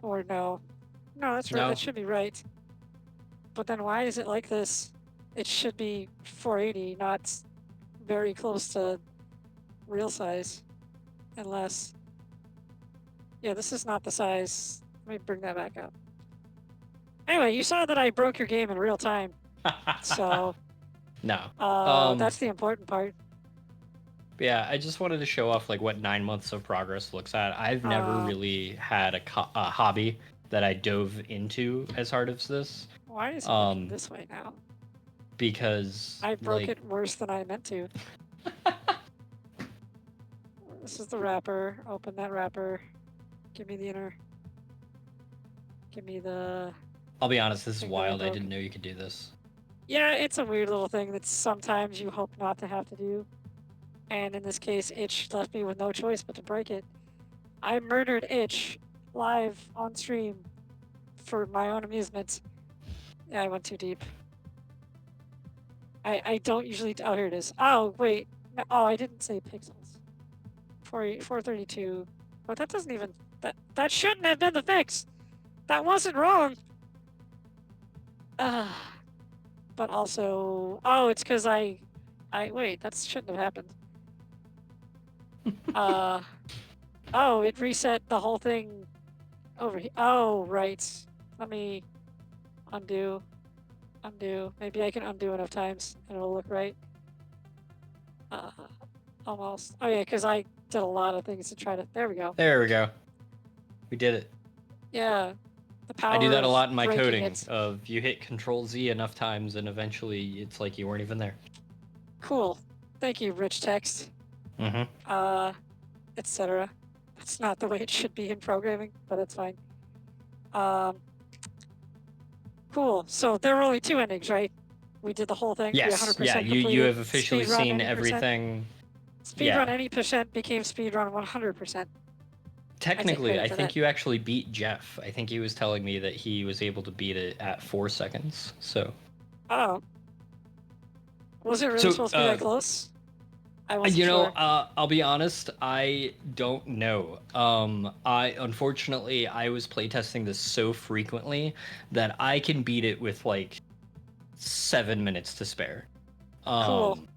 Or no. No, that's right. No. That should be right. But then why is it like this? It should be 480, not very close to real size. Unless. Yeah, this is not the size. Let me bring that back up. Anyway, you saw that I broke your game in real time. So. No. That's the important part. Yeah, I just wanted to show off like what 9 months of progress looks at. I've never really had a hobby that I dove into as hard as this. Why is it looking this way now? Because I broke like, it worse than I meant to. This is the wrapper. Open that wrapper. Give me the inner. Give me the. I'll be honest, this is thing that I wild. I broke. didn't know you could do this. Yeah, it's a weird little thing that sometimes you hope not to have to do. And in this case, Itch left me with no choice but to break it. I murdered Itch live on stream for my own amusement. Yeah, I went too deep. I don't usually. Oh, here it is. Oh, wait. No, oh, I didn't say pixels. 432. But that doesn't even. That shouldn't have been the fix. That wasn't wrong. But also. Oh, it's because I. Wait, that shouldn't have happened. Oh, it reset the whole thing over here. Oh, right. Let me undo. Maybe I can undo enough times and it'll look right. Almost. Oh yeah, because I did a lot of things to try to. There we go. There we go. We did it. Yeah. The power I do that a of lot in my breaking coding. it. Of you hit Control Z enough times, and eventually it's like you weren't even there. Cool. Thank you, rich text. Etc. That's not the way it should be in programming, but that's fine. Cool. So there were only two endings, right? We did the whole thing. Yes. 100% Yeah. You have officially speedrun seen any percent. everything. Speedrun any percent became speedrun 100%. Technically, credit I for think that. you actually beat Jeff. I think he was telling me that he was able to beat it at 4 seconds. So, Oh, was it really so supposed to be that close? I wasn't you know, sure. I'll be honest, I don't know. I unfortunately I was playtesting this so frequently that I can beat it with like 7 minutes to spare. Cool. Um,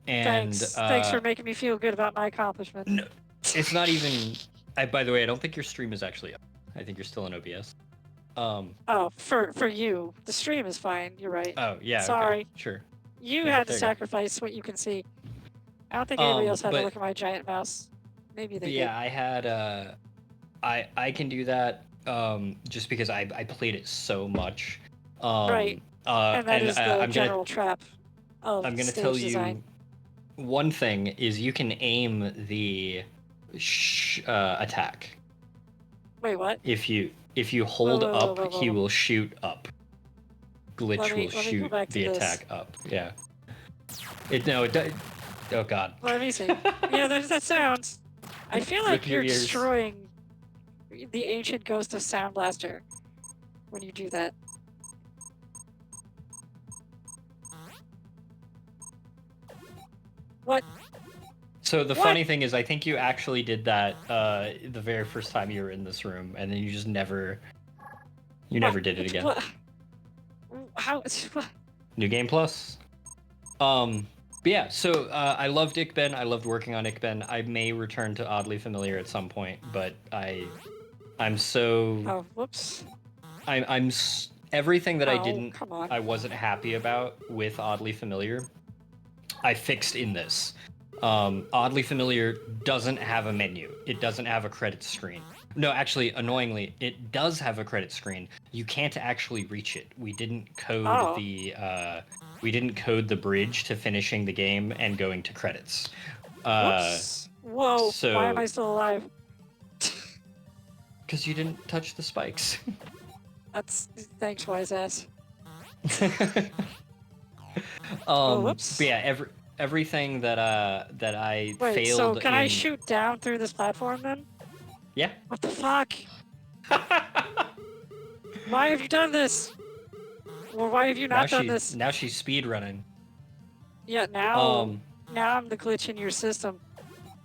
and Thanks for making me feel good about my accomplishment. no, it's not even. By the way, I don't think your stream is actually up. I think you're still in OBS. Oh, for you, the stream is fine. You're right. Oh yeah, okay, Sorry, sure. you Yeah, had to there you sacrifice what you can see. I don't think go. anybody else had to But look at my giant mouse. Maybe they but did. yeah, I had I can do that just because I played it so much. Right, and that And is the I'm gonna general trap of tell stage design. you one thing is you can aim the attack. Wait, what? If you Whoa, hold whoa, whoa, up, whoa, he whoa. will shoot up. Glitch will Let me go shoot back to the this. attack up. Yeah. It no it does. Oh god. Let me see. Yeah, there's that sound. I feel Rip like your you're ears. destroying the ancient ghost of Sound Blaster when you do that. What? So the What? funny thing is, I think you actually did that the very first time you were in this room, and then you just never What? did it again. What? How? New Game Plus. But yeah, so I loved Ickben. I loved working on Ickben. I may return to Oddly Familiar at some point, but I'm so Oh, whoops. everything that Oh, come on. I wasn't happy about with Oddly Familiar, I fixed in this. Oddly Familiar doesn't have a menu. It doesn't have a credit screen. No, actually, annoyingly, it does have a credit screen. You can't actually reach it. We didn't code Oh. the bridge to finishing the game and going to credits. Whoops. Whoa. Why am So I still alive? because you didn't touch the spikes. That's thanks, wise ass. Oh, But whoops. yeah, everything that I Wait, so failed can I in. shoot down through this platform then? Yeah. What the fuck? Why have you done this? Or why have you not done this? Now she's speed running. Yeah, now I'm the glitch in your system.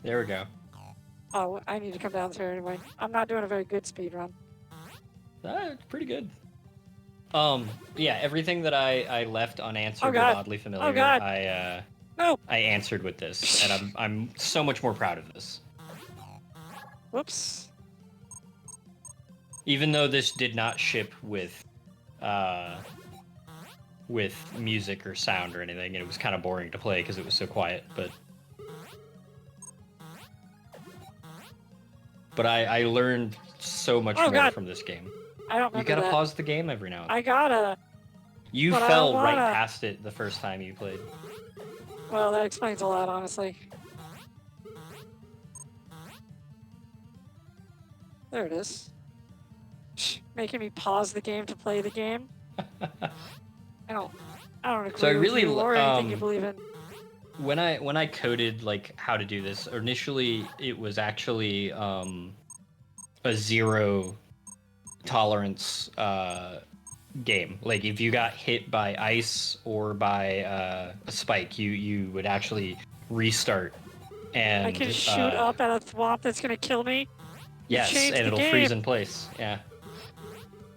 There we go. Oh, I need to come down here anyway. I'm not doing a very good speed run. It's pretty good. Yeah, everything that I left unanswered with God. Oddly Familiar, Oh God. No. I answered with this, and I'm so much more proud of this. Whoops. Even though this did not ship with music or sound or anything, and it was kind of boring to play because it was so quiet, but I learned so much more from this game. I don't remember You gotta that. pause the game every now and then. I gotta. You but fell right past it the first time you played. Well, that explains a lot, honestly. There it is. Making me pause the game to play the game. I don't agree So I really with you or anything you believe in. When I coded like how to do this, initially it was actually a zero tolerance game. Like if you got hit by ice or by a spike, you would actually restart. And I can shoot up at a thwomp that's gonna kill me. Yes, and it'll freeze in place. Yeah.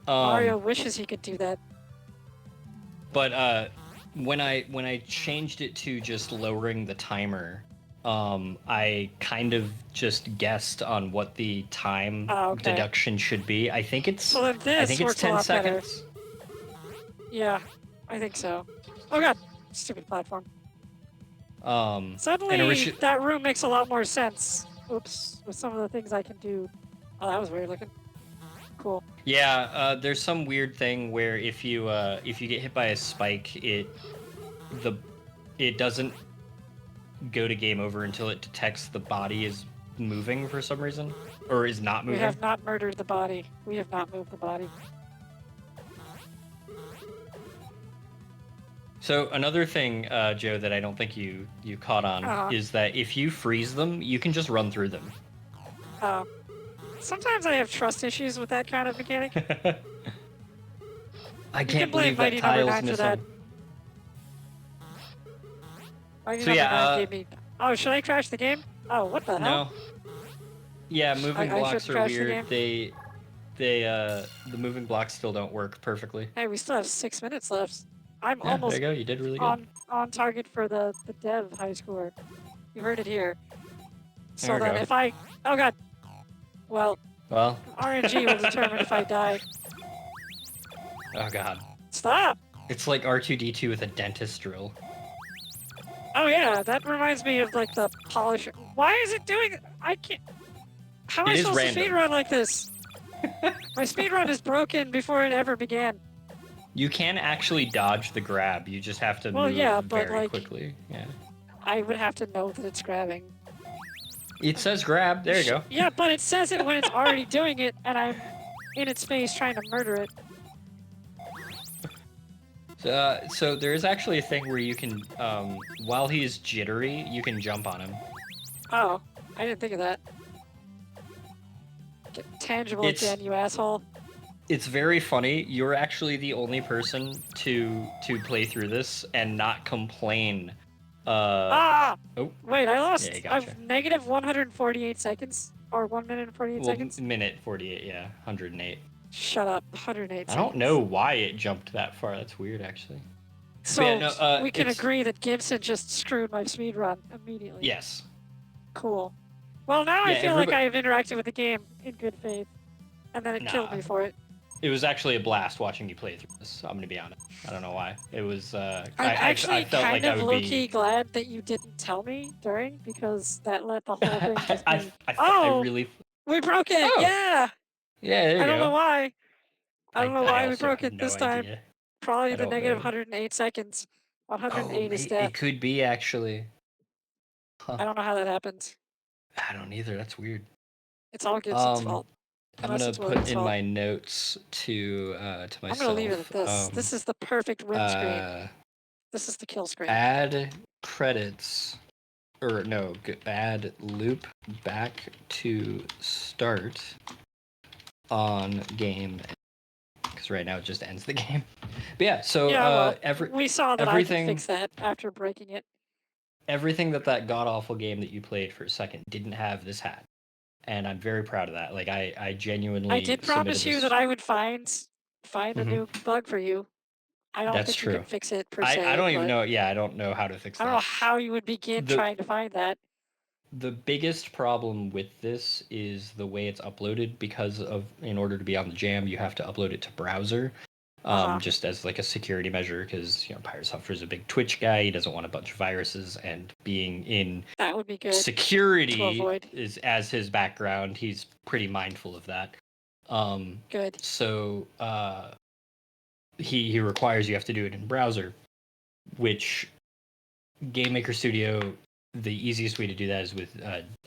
Mario wishes he could do that. But when I changed it to just lowering the timer, I kind of just guessed on what the time deduction should be. I think it's 10 seconds. Yeah, I think so. Oh god, stupid platform. Suddenly, that room makes a lot more sense. Oops, with some of the things I can do. Oh, that was weird looking. Cool. Yeah, there's some weird thing where if you get hit by a spike, it doesn't go to game over until it detects the body is moving for some reason, or is not moving. We have not murdered the body. We have not moved the body. So another thing, Joe, that I don't think you caught on is that if you freeze them, you can just run through them. Sometimes I have trust issues with that kind of mechanic. I You can can't blame believe that Mighty Number tile's 9 for that. missing. Mighty So Number 9 yeah, gave me... Oh, should I crash the game? Oh, what the hell? no. Yeah, moving I blocks shouldn't are crash the weird. game? The moving blocks still don't work perfectly. Hey, we still have 6 minutes left. I'm Yeah, there you almost go. You did really good. on target for the dev high score. You heard it here. So There we then go. if I... Oh god. Well, Well, RNG will determine if I die. oh god. Stop! It's like R2D2 with a dentist drill. Oh yeah, that reminds me of like the polisher. Why is it doing... I can't... How am I It is supposed to random. speedrun like this? My speedrun is broken before it ever began. You can actually dodge the grab. You just have to Well, move yeah, but very like... quickly. Yeah. I would have to know that it's grabbing. It says grab. There you go. Yeah, but it says it when it's already doing it, and I'm in its face trying to murder it. So there is actually a thing where you can, while he's jittery, you can jump on him. Oh, I didn't think of that. Get tangible again, you asshole. It's very funny. You're actually the only person to play through this and not complain. Oh, wait, I lost. Yeah, gotcha. I've negative 148 seconds. Or 1 minute and 48 seconds? Minute 48, yeah. 108. Shut up. 108 seconds. I don't know why it jumped that far. That's weird, actually. So, yeah, no, we can agree that Gibson just screwed my speedrun immediately. Yes. Cool. Well, now I feel like I have interacted with the game in good faith. And then it killed me for it. It was actually a blast watching you play through this. I'm gonna be honest. I don't know why. It was. I'm actually I felt kind like of I would low-key glad that you didn't tell me during, because that let the whole thing just be... I really. We broke it! Oh. Yeah! Yeah, there you go. I don't know why. I don't know why we broke have it no this time. idea. Probably the negative 108 seconds. 108 is death. It could be, actually. Huh. I don't know how that happened. I don't either. That's weird. It's all Gibson's fault. I'm gonna put in my notes to myself. I'm gonna leave it at this. This is the perfect win screen. This is the kill screen. Add credits, or no, add loop back to start on game, because right now it just ends the game. But yeah, so we saw that I could fix that after breaking it. Everything that god awful game that you played for a second didn't have this hat. And I'm very proud of that. Like, I genuinely. I did promise you that I would find a new bug for you. I don't think you can fix it per se. I don't even know. Yeah, I don't know how to fix that. I don't know how you would begin trying to find that. The biggest problem with this is the way it's uploaded, because in order to be on the jam, you have to upload it to browser. Just as like a security measure, because Pirate Software is a big Twitch guy. He doesn't want a bunch of viruses, and being in that would be good security is as his background. He's pretty mindful of that. Good. So he requires you have to do it in browser, which Game Maker Studio, the easiest way to do that is with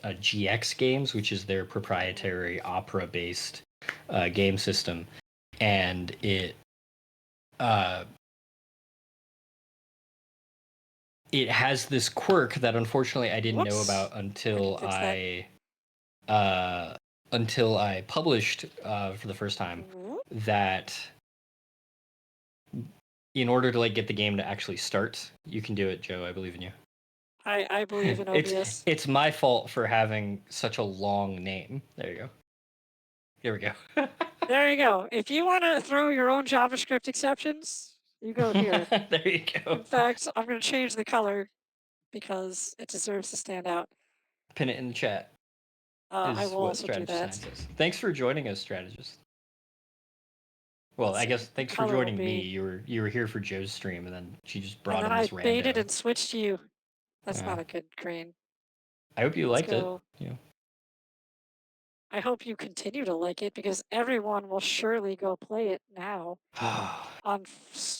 GX Games, which is their proprietary Opera-based game system, and it has this quirk that unfortunately I didn't know about until I published for the first time. That in order to get the game to actually start, you can do it, Joe. I believe in you. I believe in OBS. It's my fault for having such a long name. There you go. Here we go. There you go. If you want to throw your own JavaScript exceptions, you go here. There you go. In fact, I'm going to change the color because it deserves to stand out. Pin it in the chat. I will also do that. Thanks for joining us, Strategist. Well, I guess thanks for joining me. You were here for Joe's stream, and then she just brought in this rando. I baited and switched to you. That's not a good green. I hope you liked it. Yeah. I hope you continue to like it, because everyone will surely go play it now on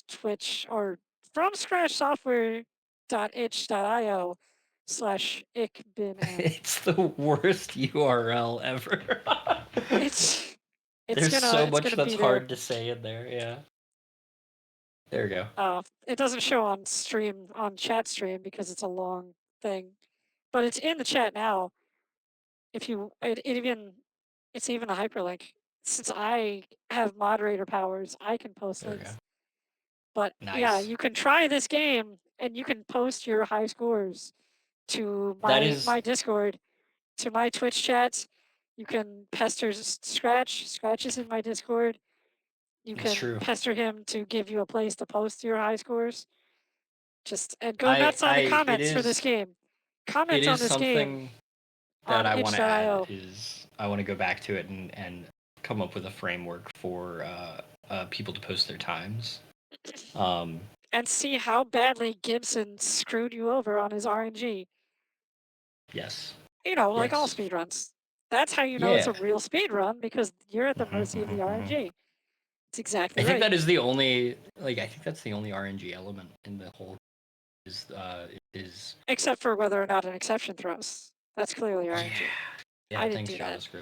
Twitch or from scratchsoftware.itch.io/ickbin. It's the worst URL ever. There's so much that's hard to say in there. Yeah. There we go. It doesn't show on chat stream because it's a long thing, but it's in the chat now. If you, it even It's even a hyperlink. Since I have moderator powers, I can post There we go. links. But yeah, Nice. you can try this game and you can post your high scores to That my is Discord, to my Twitch chats. You can pester Scratch. Scratch is in my Discord. You it's can true. pester him to give you a place to post your high scores. Just and go I nuts on the I it comments for this is game. it Comment on is this game something that on I want to add itch.io is I want to go back to it and come up with a framework for people to post their times. Um, and see how badly Gibson screwed you over on his RNG. yes, You know, like all yes, speedruns. That's how you know it's a yeah. real speedrun because you're at the Mhm, mercy of the mhm, mhm. RNG. It's exactly I think right. that is the only I think that's the only RNG element in the whole is Except for whether or not an exception throws. That's clearly yeah, RNG. yeah. I didn't Thanks do that. JavaScript.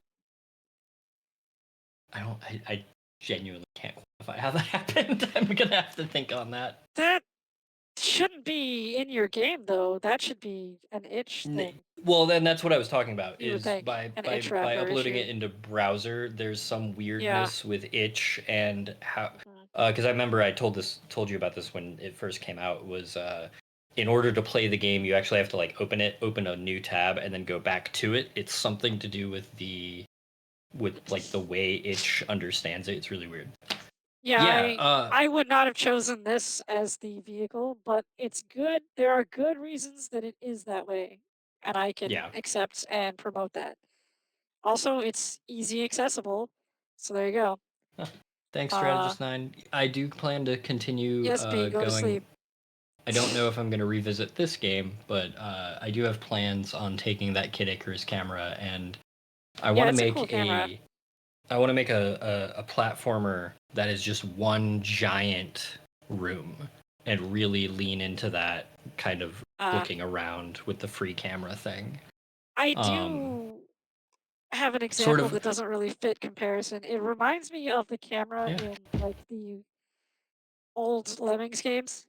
I genuinely can't quantify how that happened. I'm gonna have to think on that. That shouldn't be in your game though. That should be an itch N- thing, Well, then that's what I was talking about. you would Is think. by An by itch by wrapper uploading issue. it into browser, there's some Yeah. weirdness with itch and how. Mm. Because I remember I told you about this when it first came out. Was in order to play the game, you actually have to like open a new tab, and then go back to it. It's something to do with like the way itch understands it. It's really weird. Yeah, Yeah. I would not have chosen this as the vehicle, but it's good. There are good reasons that it is that way, and I can Yeah. accept and promote that. Also, it's easy accessible, so there you go. Thanks, Uh, Strategist9. I do plan to continue yes, B, go to going. sleep. I don't know if I'm going to revisit this game, but I do have plans on taking that Kid Icarus camera, and I Yeah, want to it's a cool make camera. a platformer that is just one giant room, and really lean into that kind of Uh, looking around with the free camera thing. I Um, do have an sort example of. that doesn't really fit comparison. It reminds me of the camera Yeah. in like the old Lemmings games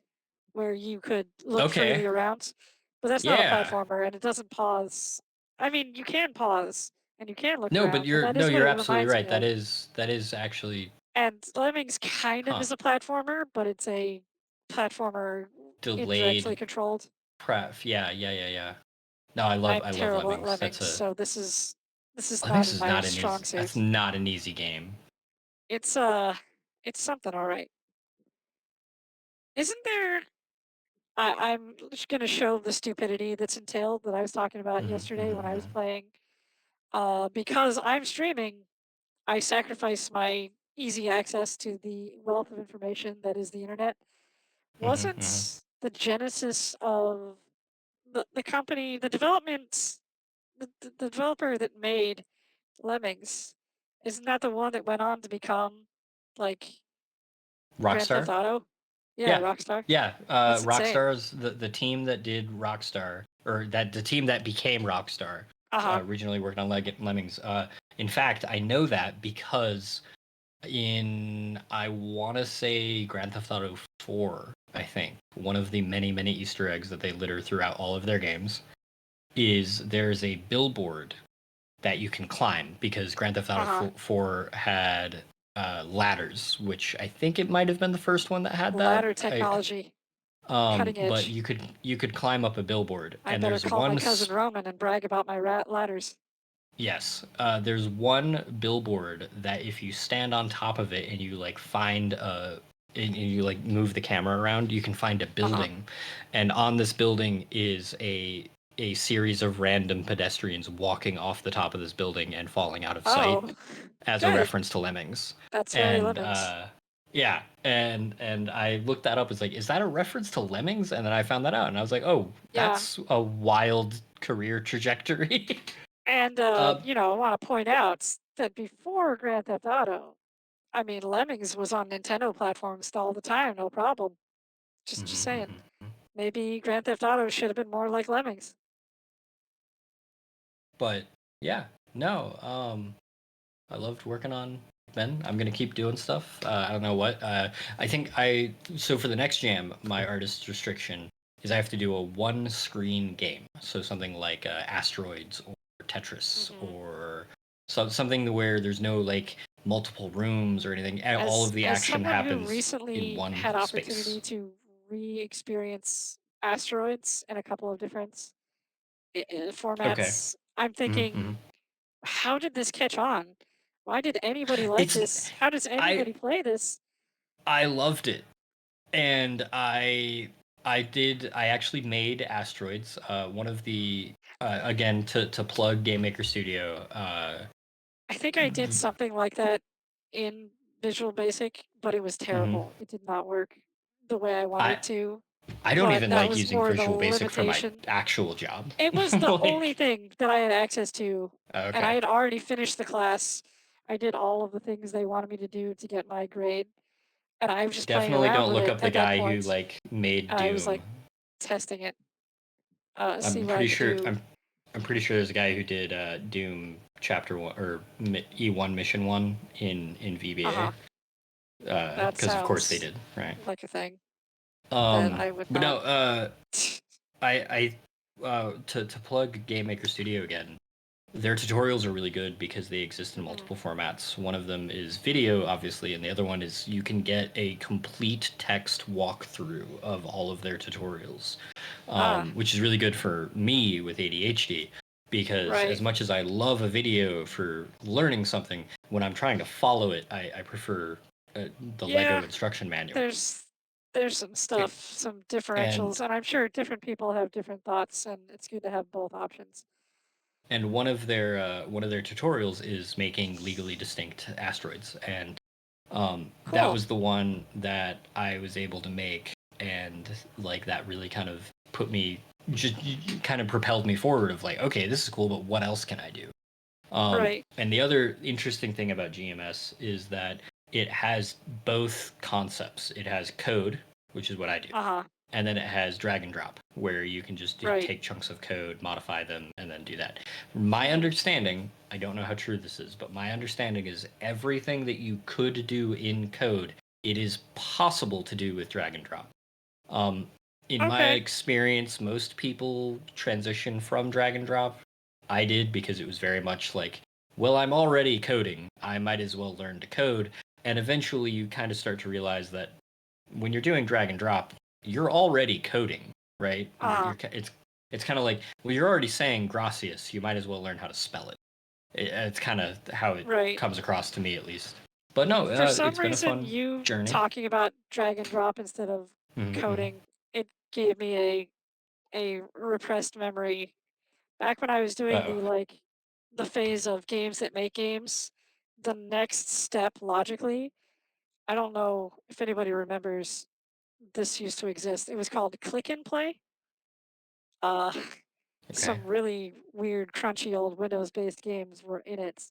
where you could look Okay. freely around, but that's not a Yeah. platformer and it doesn't pause. I mean, you can pause and you can look No, but around, but that is what you're it absolutely reminds right. me of. That is actually And Lemmings kind of huh is a platformer, but it's a platformer indirectly delayed controlled. pref. Yeah, yeah, yeah, yeah. No, I'm I love terrible at Lemmings. Lemmings, so this is not Lemmings in is my not an strong easy. That's suit. not an easy game. It's it's something all right. Isn't there I'm just going to show the stupidity that's entailed that I was talking about Mhm, yesterday mhm, when I was mhm, playing. Because I'm streaming, I sacrifice my easy access to the wealth of information that is the internet. mhm, mhm. Wasn't the genesis of the company, the development, the developer that made Lemmings, isn't that the one that went on to become like Grand Theft Rockstar. Auto? Yeah, Yeah, Rockstar. yeah. That's insane. Rockstar's the team that did Rockstar, or that the team that became Rockstar, Uh huh. originally worked on Lemmings. In fact, I know that because in I want to say Grand Theft Auto 4, I think one of the many Easter eggs that they litter throughout all of their games is there's a billboard that you can climb because Grand Theft Uh Auto huh. 4 had ladders, which I think it might have been the first one that had that. Ladder technology, cutting But edge. you could climb up a billboard, I and better there's call my cousin Roman and brag about my ladders. yes, there's one billboard that if you stand on top of it and you like find a and you like move the camera around, you can find a Uh huh. building, and on this building is a series of random pedestrians walking off the top of this building and falling out of sight Oh, as a good. reference to Lemmings. That's very And Lemmings. yeah, and I looked that up. It's like, is that a reference to Lemmings? And then I found that out, and I was like, oh, Yeah. that's a wild career trajectory. And, uh, I want to point out that before Grand Theft Auto, I mean, Lemmings was on Nintendo platforms all the time, no problem. Just mhm, saying. mhm, mhm. Maybe Grand Theft Auto should have been more like Lemmings. But yeah, no, I loved working on Ben. I'm gonna keep doing stuff. I don't know what. I think so for the next jam, my artist restriction is I have to do a one screen game. So something like Asteroids or Tetris Hmm. or So something where there's no like multiple rooms or anything. All of the As action someone who happens in recently one had space. opportunity to re-experience asteroids in a couple of different Okay. formats, I'm Mm-hmm. thinking, how did this catch on? Why did anybody like It's this? How does I anybody play this? I loved it, and I actually made asteroids. One of the again to plug Game Maker Studio. I think I did something like that in Visual Basic, but it was Mhm. terrible. It did not work the way I wanted I it to. I don't But even that like was using more the Visual Basic for my limitation. actual job. It was the only Like, thing that I had access to, and I okay, had already finished the class. I did all of the things they wanted me to do to get my grade, and I was just playing definitely around don't with look it up the at that guy who point, like made and I was Doom. like testing it, see I'm what I pretty could sure do. I'm pretty sure there's a guy who did Doom Chapter One or E1 Mission One in Uh huh. VBA. That Because of course they sounds did, right? like a thing that I would But not. no, I to plug Game Maker Studio again. Their tutorials are really good because they exist in Mm. multiple formats. One of them is video, obviously, and the other one is you can get a complete text walkthrough of all of their tutorials, Ah, which is really good for me with ADHD. Because as right. much as I love a video for learning something, when I'm trying to follow it, I prefer the Lego Yeah, instruction manual. there's some stuff, some And differentials, and I'm sure different people have different thoughts, and it's good to have both options. and one of their tutorials is making legally distinct asteroids, and that Cool. was the one that I was able to make, and like that really kind of put me just kind of propelled me forward of like, okay, this is cool, but what else can I do? Right. And the other interesting thing about GMS is that it has both concepts. It has code, which is what I do, Uh-huh. and then it has drag and drop, where you can just Right. take chunks of code, modify them, and then do that. My Mhm. understanding, I don't know how true this is, but my understanding is everything that you could do in code, it is possible to do with drag and drop. Um, in my Okay. experience, most people transition from drag and drop. I did because it was very much like, well, I'm already coding. I might as well learn to code. And eventually you kind of start to realize that when you're doing drag and drop, you're already coding, right? Uh-huh. It's kind of like, well, you're already saying gracias. You might as well learn how to spell it. It's kind of how it Right. comes across to me, at least. But no, For some it's been a reason, fun you journey. talking about drag and drop instead of Mm-hmm. coding, it gave me a repressed memory. Back when I was doing Oh, the phase of games that make games, the next step logically, I don't know if anybody remembers this used to exist. It was called click and play. Uh, okay. some really weird, crunchy old Windows-based games were in it.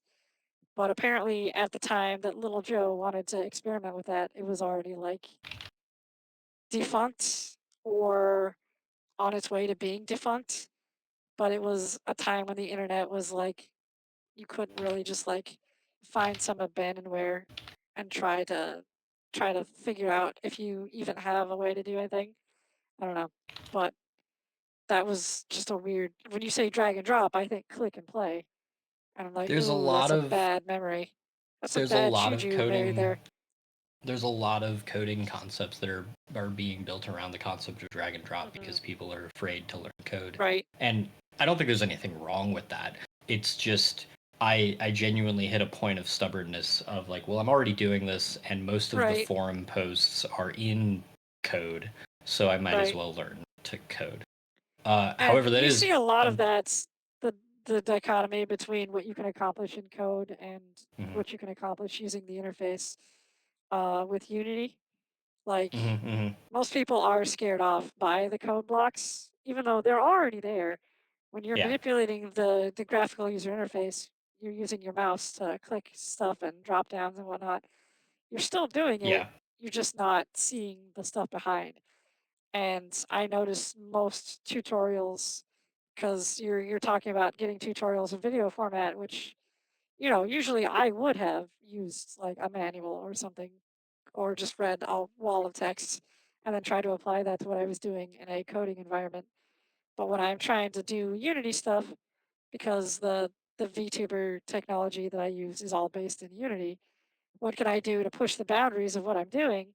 But apparently, at the time that little Joe wanted to experiment with that, it was already like defunct or on its way to being defunct. But it was a time when the internet was like, you couldn't really just like find some abandonware and try to figure out if you even have a way to do anything. I don't know. But that was just a weird, when you say drag and drop, I think click and play. And I'm like, There's a ooh, lot that's a of bad memory. That's some there's a bad lot of juju buried coding there. there's a lot of coding concepts that are being built around the concept of drag and drop Hmm. because people are afraid to learn code. Right, And I don't think there's anything wrong with that. It's just I genuinely hit a point of stubbornness of like, well, I'm already doing this and most of the right, forum posts are in code, so I might as right. well learn to code. And However, that you is see a lot of um, that, the the dichotomy between what you can accomplish in code and mhm, what you can accomplish using the interface with Unity. Like mhm, mhm. most people are scared off by the code blocks, even though they're already there. When you're Yeah, manipulating the graphical user interface, you're using your mouse to click stuff and drop downs and whatnot. You're still doing it. yeah. You're just not seeing the stuff behind. And I notice most tutorials, because you're talking about getting tutorials in video format, which usually I would have used like a manual or something, or just read a wall of text and then try to apply that to what I was doing in a coding environment. But when I'm trying to do Unity stuff, because the VTuber technology that I use is all based in Unity. What can I do to push the boundaries of what I'm doing?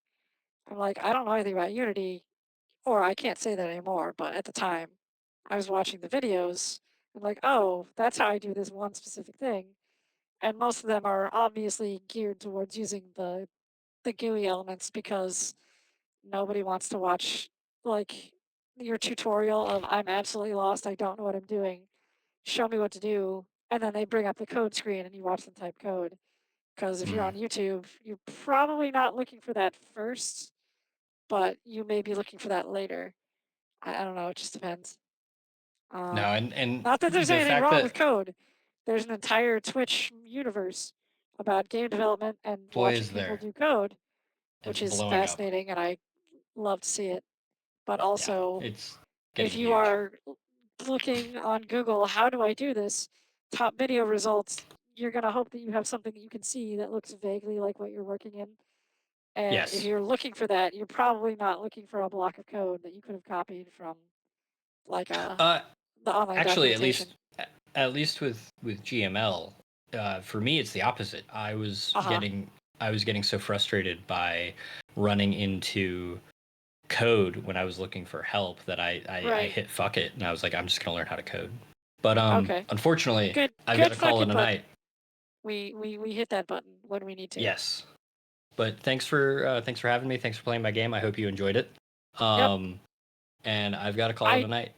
I'm like, I don't know anything about Unity, or I can't say that anymore, but at the time, I was watching the videos. I'm like, oh, that's how I do this one specific thing. And most of them are obviously geared towards using the GUI elements because nobody wants to watch like your tutorial of I'm absolutely lost, I don't know what I'm doing. Show me what to do. And then they bring up the code screen and you watch them type code. Because if you're on YouTube, you're probably not looking for that first, but you may be looking for that later. I don't know, it just depends. No, and Not that there's the anything fact wrong that with code. There's an entire Twitch universe about game development and boy watching is people there, do code, it's which is blowing up. fascinating, and I love to see it. But Yeah, also, it's if getting you huge. are looking on Google, how do I do this? Top video results, you're going to hope that you have something that you can see that looks vaguely like what you're working in. And if Yes. you're looking for that, you're probably not looking for a block of code that you could have copied from like Uh, the online Actually, documentation. at least with GML, for me it's the opposite. Uh-huh. I was getting so frustrated by running into code when I was looking for help that I Right. hit fuck it and I was like, I'm just gonna learn how to code. But Okay. unfortunately, Good I've got good to call fuck it it a button. night. We hit that button when we need to. Yes. But thanks for having me. Thanks for playing my game. I hope you enjoyed it. Yep. Um, and I've got to call it I a night.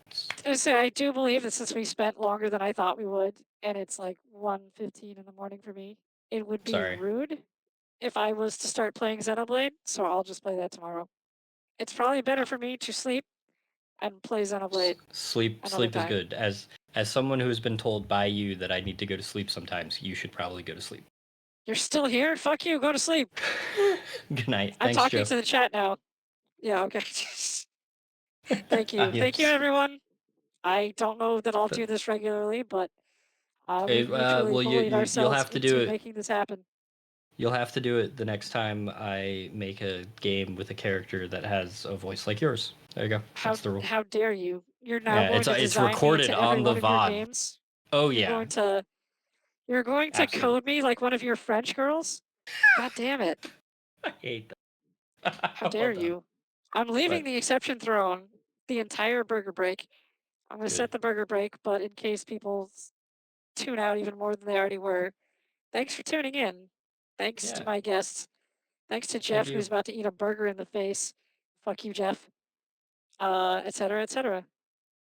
say I do believe that since we spent longer than I thought we would, and it's like 1:15 in the morning for me, it would be Sorry. rude if I was to start playing Xenoblade, so I'll just play that tomorrow. It's probably better for me to sleep and play Xenoblade another Sleep is time. good. As someone who has been told by you that I need to go to sleep sometimes, you should probably go to sleep. You're still here? Fuck you, go to sleep. Good night. I'm Thanks, talking Joe. to the chat now. Yeah, okay. Thank you. Thank you, Adios. everyone. I don't know that I'll do But this regularly, but we mutually well, bullied you'll ourselves have to do into it. making this happen. You'll have to do it the next time I make a game with a character that has a voice like yours. There you go. How That's the rule. how dare you? You're now Yeah, going to it's design me recorded into every on the one of your VOD. games? Oh You're yeah, going to you're going to absolutely. code me like one of your French girls? God damn it. I hate that. How Well dare done. you? I'm leaving But the exception thrown the entire burger break. I'm going to good. set the burger break, but in case people tune out even more than they already were, thanks for tuning in. Thanks to Yeah. my guests. Thanks to Thank Jeff, you. who's about to eat a burger in the face. Fuck you, Jeff. Et cetera, et cetera.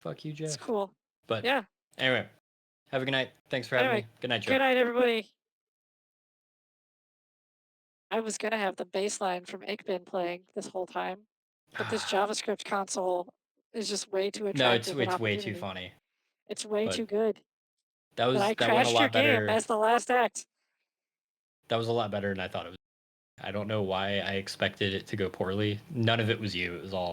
Fuck you, It's Jeff. cool. But Yeah. anyway, have a good night. Thanks for having Anyway, me. Good night, Joe. good night, everybody. I was gonna have the bass line from Ickbin playing this whole time, but this JavaScript console is just way too No, attractive an it's way too opportunity. funny. It's way But too good. But I that went a crashed your lot game better. as the last act. That was a lot better than I thought it was. I don't know why I expected it to go poorly. None of it was you. It was all